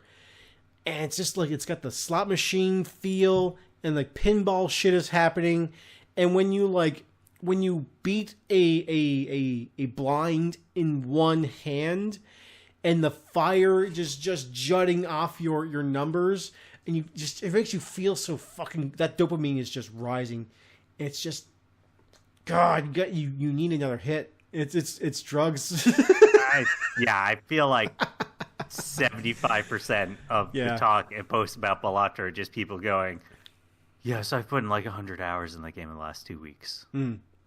and it's just like it's got the slot machine feel, and like pinball shit is happening, and when you beat a blind in one hand, and the fire just jutting off your numbers, and it makes you feel so fucking, that dopamine is just rising. It's just, God, you need another hit. It's drugs. I feel like 75% of the talk and posts about Balatro are just people going, yes, I've put in like 100 hours in the game in the last 2 weeks.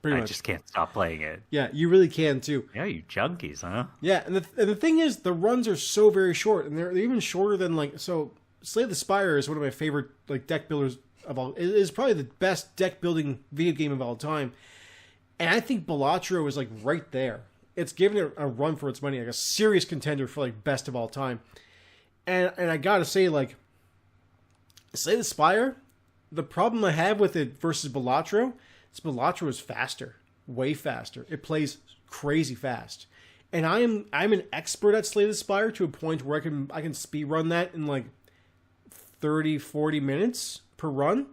Pretty I much. just can't stop playing it. Yeah, you really can too. Yeah, you junkies, huh? Yeah, and the thing is, the runs are so very short, and they're even shorter than Slay the Spire is one of my favorite like deck builders of all. It is probably the best deck building video game of all time, and I think Balatro is like right there. It's given it a run for its money, like a serious contender for like best of all time. And I gotta say, like, Slay the Spire, the problem I have with it versus Balatro. Balatro is faster, way faster. It plays crazy fast, and I'm an expert at Slay the Spire to a point where I can speed run that in like 30-40 minutes per run.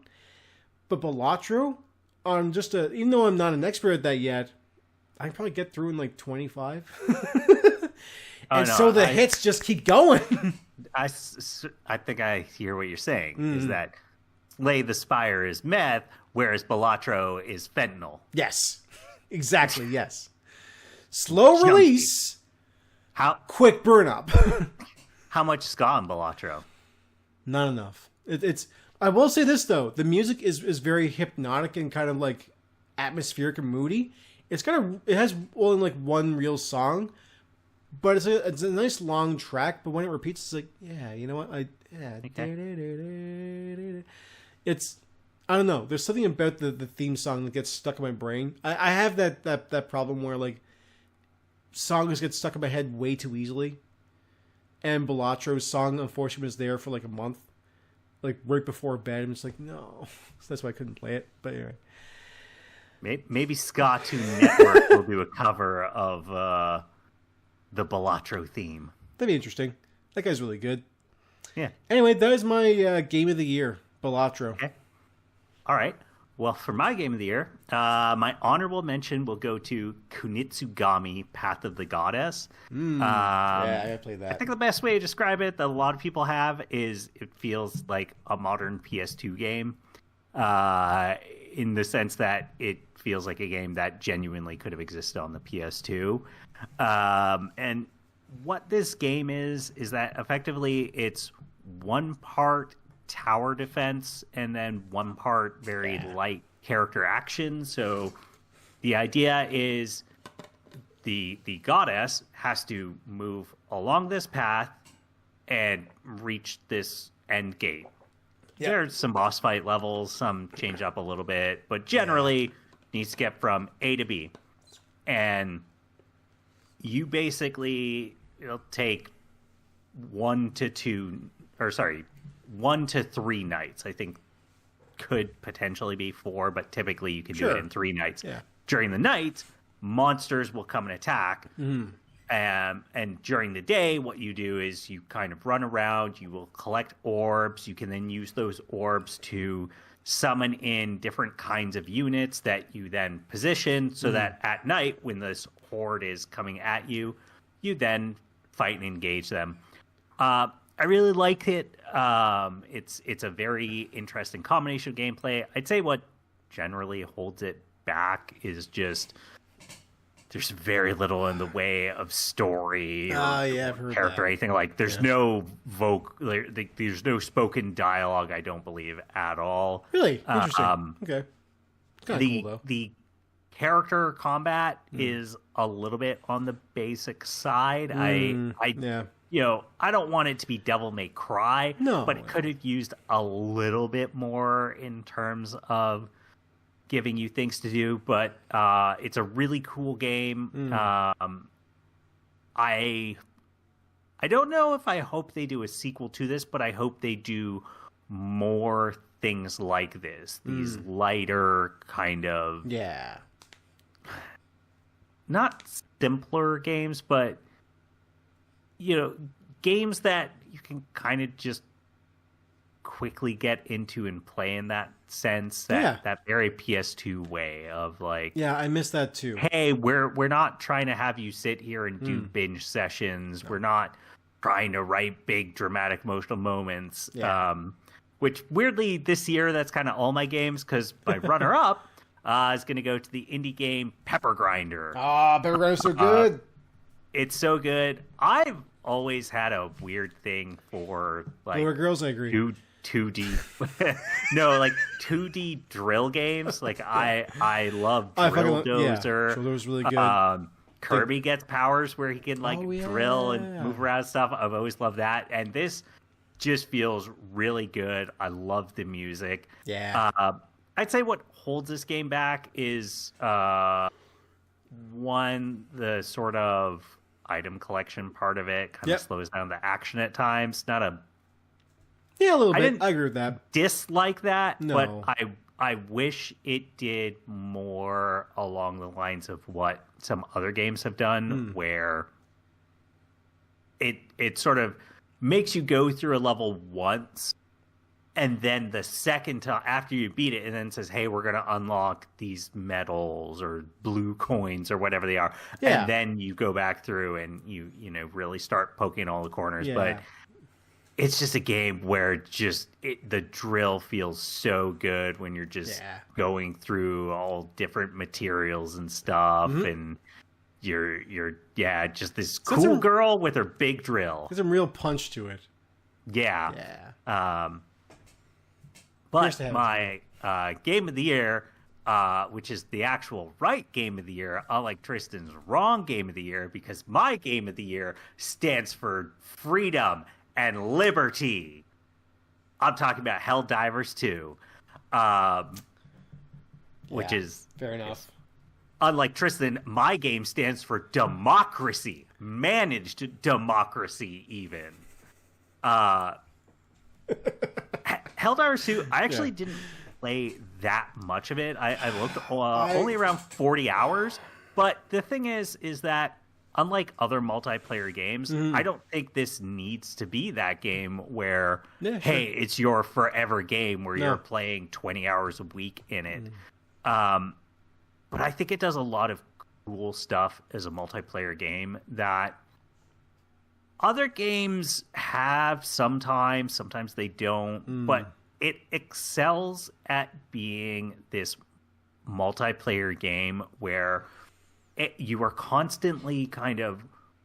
But Balatro, on just even though I'm not an expert at that yet, I can probably get through in like 25. So the hits just keep going. I think I hear what you're saying is that Slay the Spire is meth, whereas Balatro is fentanyl. Yes, exactly. Yes, slow release, quick burn up. How much ska in Balatro? Not enough. It's. I will say this though: the music is very hypnotic and kind of like atmospheric and moody. It has only like one real song, but it's a nice long track. But when it repeats, it's like, yeah, you know what? It's, I don't know. There's something about the theme song that gets stuck in my brain. I have that problem where like songs get stuck in my head way too easily. And Balatro's song, unfortunately, was there for like a month. like right before bed. I'm just like, no. So that's why I couldn't play it. But anyway. Maybe Ska2 Network will do a cover of the Balatro theme. That'd be interesting. That guy's really good. Yeah. Anyway, that is my game of the year, Balatro. Okay. All right. Well, for my game of the year, my honorable mention will go to Kunitsugami, Path of the Goddess. Yeah, I played that. I think the best way to describe it that a lot of people have is it feels like a modern PS2 game in the sense that it feels like a game that genuinely could have existed on the PS2. And what this game is that effectively it's one part tower defense and then one part very light character action. So the idea is the goddess has to move along this path and reach this end gate. Yep. There's some boss fight levels, some change up a little bit, but generally needs to get from A to B. And you basically take 1 to 3 nights. I think could potentially be 4, but typically you can do it in 3 nights. Yeah. During the night, monsters will come and attack. Mm-hmm. And during the day, what you do is you kind of run around. You will collect orbs. You can then use those orbs to summon in different kinds of units that you then position so that at night, when this horde is coming at you, you then fight and engage them. I really like it. It's a very interesting combination of gameplay. I'd say what generally holds it back is just there's very little in the way of story or character or anything. Like there's no there's no spoken dialogue, I don't believe, at all. Really? Interesting. Okay. Kind of cool, though. The character combat is a little bit on the basic side. I don't want it to be Devil May Cry, but it could have used a little bit more in terms of giving you things to do. But it's a really cool game. I don't know if I hope they do a sequel to this, but I hope they do more things like this. These lighter kind of not simpler games, but games that you can kind of just quickly get into and play in that sense, that very PS2 way of like, I miss that too. Hey, we're not trying to have you sit here and do binge sessions. No. We're not trying to write big dramatic emotional moments. Which weirdly this year that's kind of all my games, because my runner up is going to go to the indie game Pepper Grinder. Pepper Grinder's so good. It's so good. I've always had a weird thing for like lower girls. I agree. 2D no, like 2D drill games. Like I love Drill Dozer. Drill Dozer's really good. Kirby gets powers where he can drill and move around stuff. I've always loved that, and this just feels really good. I love the music. I'd say what holds this game back is one, the sort of item collection part of it kind of slows down the action at times. Not a little bit. I agree with that. Dislike that, but I wish it did more along the lines of what some other games have done, where it sort of makes you go through a level once, and then the second time after you beat it, and then says, "Hey, we're going to unlock these medals or blue coins or whatever they are," and then you go back through and you really start poking all the corners. But it's just a game where the drill feels so good when you're just going through all different materials and stuff, and you're just this cool girl with her big drill. There's some real punch to it. But my game of the year, which is the actual right game of the year, unlike Tristan's wrong game of the year, because my game of the year stands for freedom and liberty. I'm talking about Helldivers 2, which is fair enough. Unlike Tristan, my game stands for democracy, managed democracy, even. Helldivers 2, I actually didn't play that much of it. I looked only around 40 hours. But the thing is that unlike other multiplayer games, I don't think this needs to be that game where, hey, it's your forever game where you're playing 20 hours a week in it. But I think it does a lot of cool stuff as a multiplayer game that other games have sometimes they don't, but it excels at being this multiplayer game where you are constantly kind of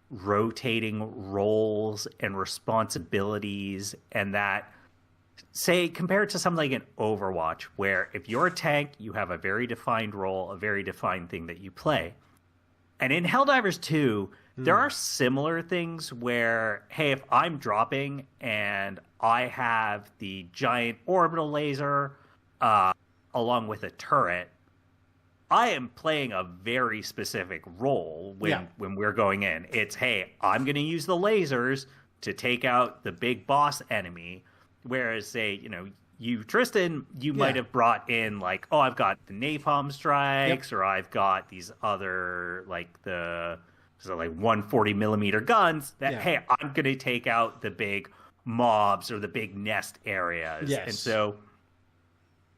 rotating roles and responsibilities, and that, say, compared to something like an Overwatch, where if you're a tank, you have a very defined role, a very defined thing that you play. And in Helldivers 2, there are similar things where, hey, if I'm dropping and I have the giant orbital laser along with a turret, I am playing a very specific role when we're going in. It's, hey, I'm going to use the lasers to take out the big boss enemy. Whereas, say, you, Tristan, you might have brought in, like, oh, I've got the napalm strikes, or I've got these other, like, the 140 millimeter guns that, hey, I'm going to take out the big mobs or the big nest areas. Yes. And so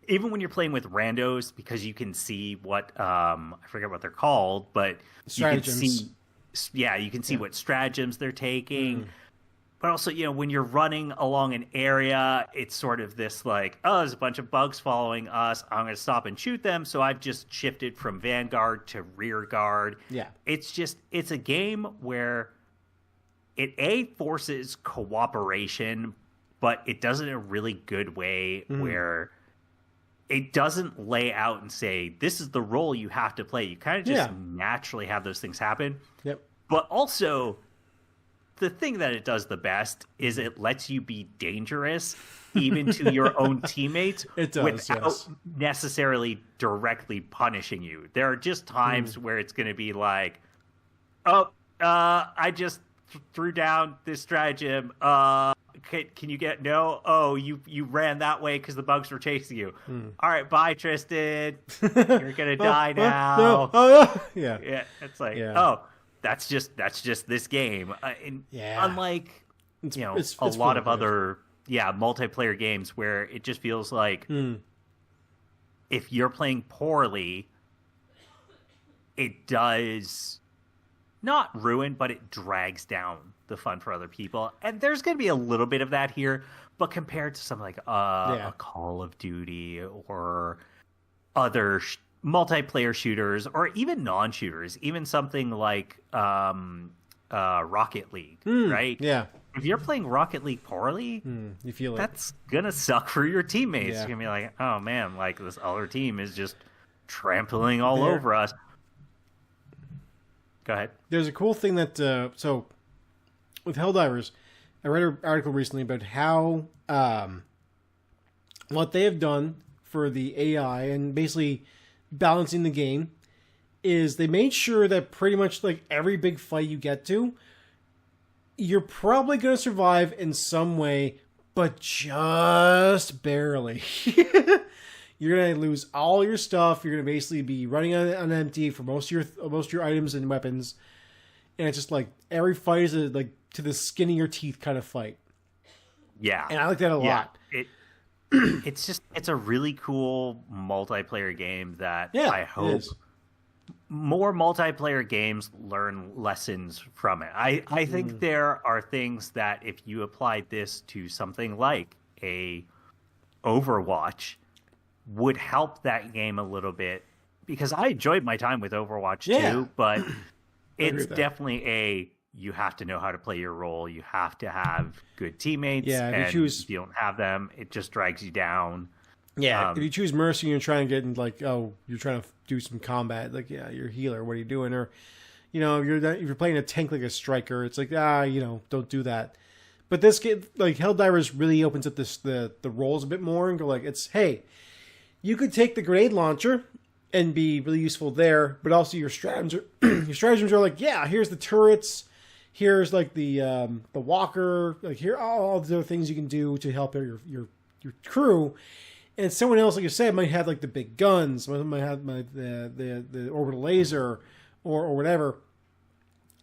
even when you're playing with randos, because you can see what, I forget what they're called, but stratagems. You can see what stratagems they're taking. But also, when you're running along an area, it's sort of this like, oh, there's a bunch of bugs following us. I'm going to stop and shoot them. So I've just shifted from vanguard to rear guard. Yeah. It's a game where it forces cooperation, but it does it in a really good way where it doesn't lay out and say, this is the role you have to play. You kind of just naturally have those things happen. Yep. But also, the thing that it does the best is it lets you be dangerous even to your own teammates without necessarily directly punishing you. There are just times where it's going to be like, I just threw down this stratagem. Can you get you ran that way because the bugs were chasing you. All right, bye, Tristan. You're gonna die now. Yeah. It's like, that's just this game. Unlike a lot of other multiplayer games where it just feels like if you're playing poorly, it does not ruin, but it drags down the fun for other people. And there's going to be a little bit of that here, but compared to something like a Call of Duty or other multiplayer shooters, or even non-shooters, even something like Rocket League, right? Yeah. If you're playing Rocket League poorly, you feel that's going to suck for your teammates. You're going to be like, oh man, like this other team is just trampling all over us. Go ahead. There's a cool thing that, so with Helldivers, I read an article recently about how, what they have done for the AI and basically balancing the game is they made sure that pretty much like every big fight you get to, you're probably going to survive in some way, but just barely. You're going to lose all your stuff. You're going to basically be running on empty for most of your items and weapons. And it's just like every fight is like to the skin of your teeth kind of fight. Yeah. And I like that a lot. It's a really cool multiplayer game that I hope more multiplayer games learn lessons from it. I think there are things that if you applied this to something like a Overwatch would help that game a little bit, because I enjoyed my time with Overwatch too, but it's definitely you have to know how to play your role. You have to have good teammates. Yeah, if you don't have them, it just drags you down. Yeah, if you choose Mercy and you're trying to get in, like, you're trying to do some combat, like, you're a healer, what are you doing? Or, if you're playing a tank like a striker, it's like, don't do that. But this game, like, Helldivers really opens up the roles a bit more and go like, hey, you could take the grenade launcher and be really useful there, but also your stratagems are like, here's the turrets, here's like the walker, like here all the other things you can do to help your your crew, and someone else, like you said, might have like the big guns, might have the orbital laser, or whatever.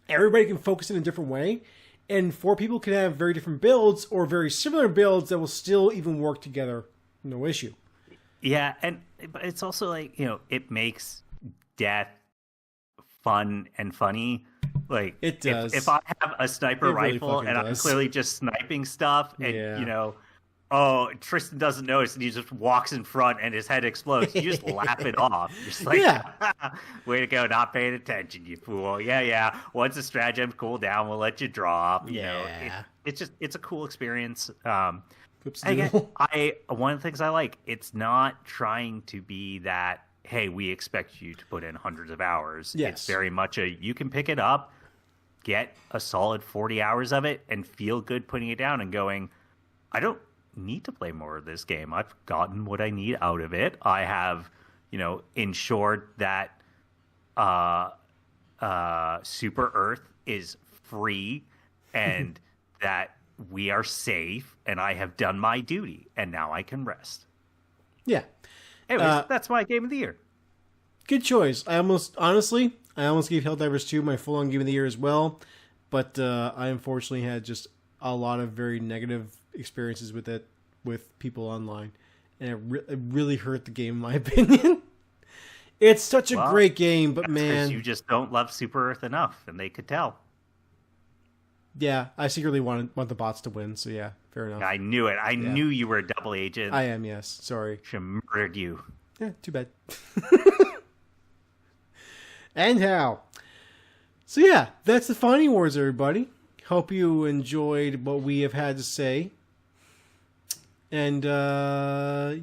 Everybody can focus in a different way, and 4 people can have very different builds or very similar builds that will still even work together, no issue. Yeah, but it's also like, it makes death fun and funny. Like, it does. If I have a sniper rifle and I'm clearly just sniping stuff, and Tristan doesn't notice, and he just walks in front and his head explodes, you just laugh it off. You're just like, way to go, not paying attention, you fool. Yeah. Once the stratagem cool down, we'll let you drop. It's a cool experience. Again, one of the things I like, it's not trying to be that, hey, we expect you to put in hundreds of hours. Yes. It's very much you can pick it up, get a solid 40 hours of it, and feel good putting it down and going, I don't need to play more of this game. I've gotten what I need out of it. I have, ensured that Super Earth is free and that we are safe, and I have done my duty, and now I can rest. Yeah. Anyways, that's my game of the year. Good choice. I almost gave Helldivers 2 my full-on game of the year as well, but I unfortunately had just a lot of very negative experiences with it with people online, and it really hurt the game in my opinion. It's such a great game, but man, you just don't love Super Earth enough, and they could tell. Yeah, I secretly want the bots to win, so yeah, fair enough. I knew it. I knew you were a double agent. I am, yes. Sorry. She murdered you. Yeah, too bad. And how? So yeah, that's the Finey Awards, everybody. Hope you enjoyed what we have had to say. And I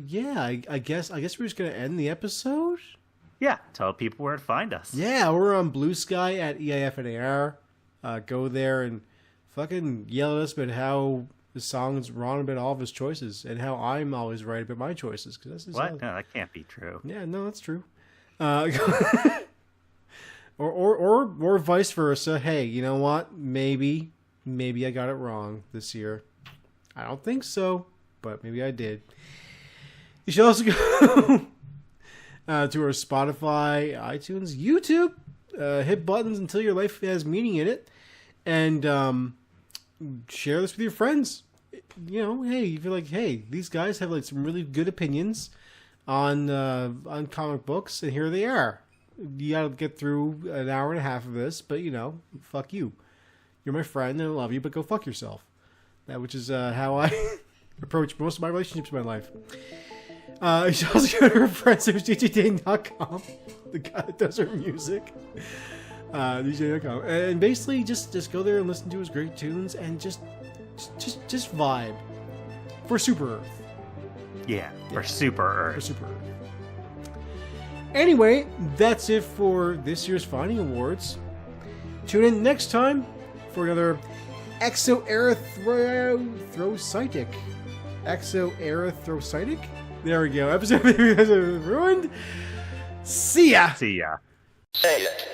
guess we're just gonna end the episode. Yeah, tell people where to find us. Yeah, we're on Blue Sky at eifnir. Go there and fucking yell at us about how the song's wrong about all of his choices, and how I'm always right about my choices. Cause that's what? No, that can't be true. Yeah, no, that's true. Or vice versa. Hey, you know what? Maybe I got it wrong this year. I don't think so, but maybe I did. You should also go to our Spotify, iTunes, YouTube. Hit buttons until your life has meaning in it, and share this with your friends. Hey, you feel like, hey, these guys have like some really good opinions on comic books, and here they are. You gotta get through an hour and a half of this, but fuck you. You're my friend, and I love you, but go fuck yourself. Which is how I approach most of my relationships in my life. You should also go to our friends at DJDang.com, the guy that does our music. DJDang.com. And basically just go there and listen to his great tunes and just vibe. For Super Earth. Yeah, for Super Earth. For Super Earth. Anyway, that's it for this year's Finey Awards. Tune in next time for another Exo-Erythrositic. Exo-Erythrositic? There we go. Episode ruined. See ya. See ya. Say it.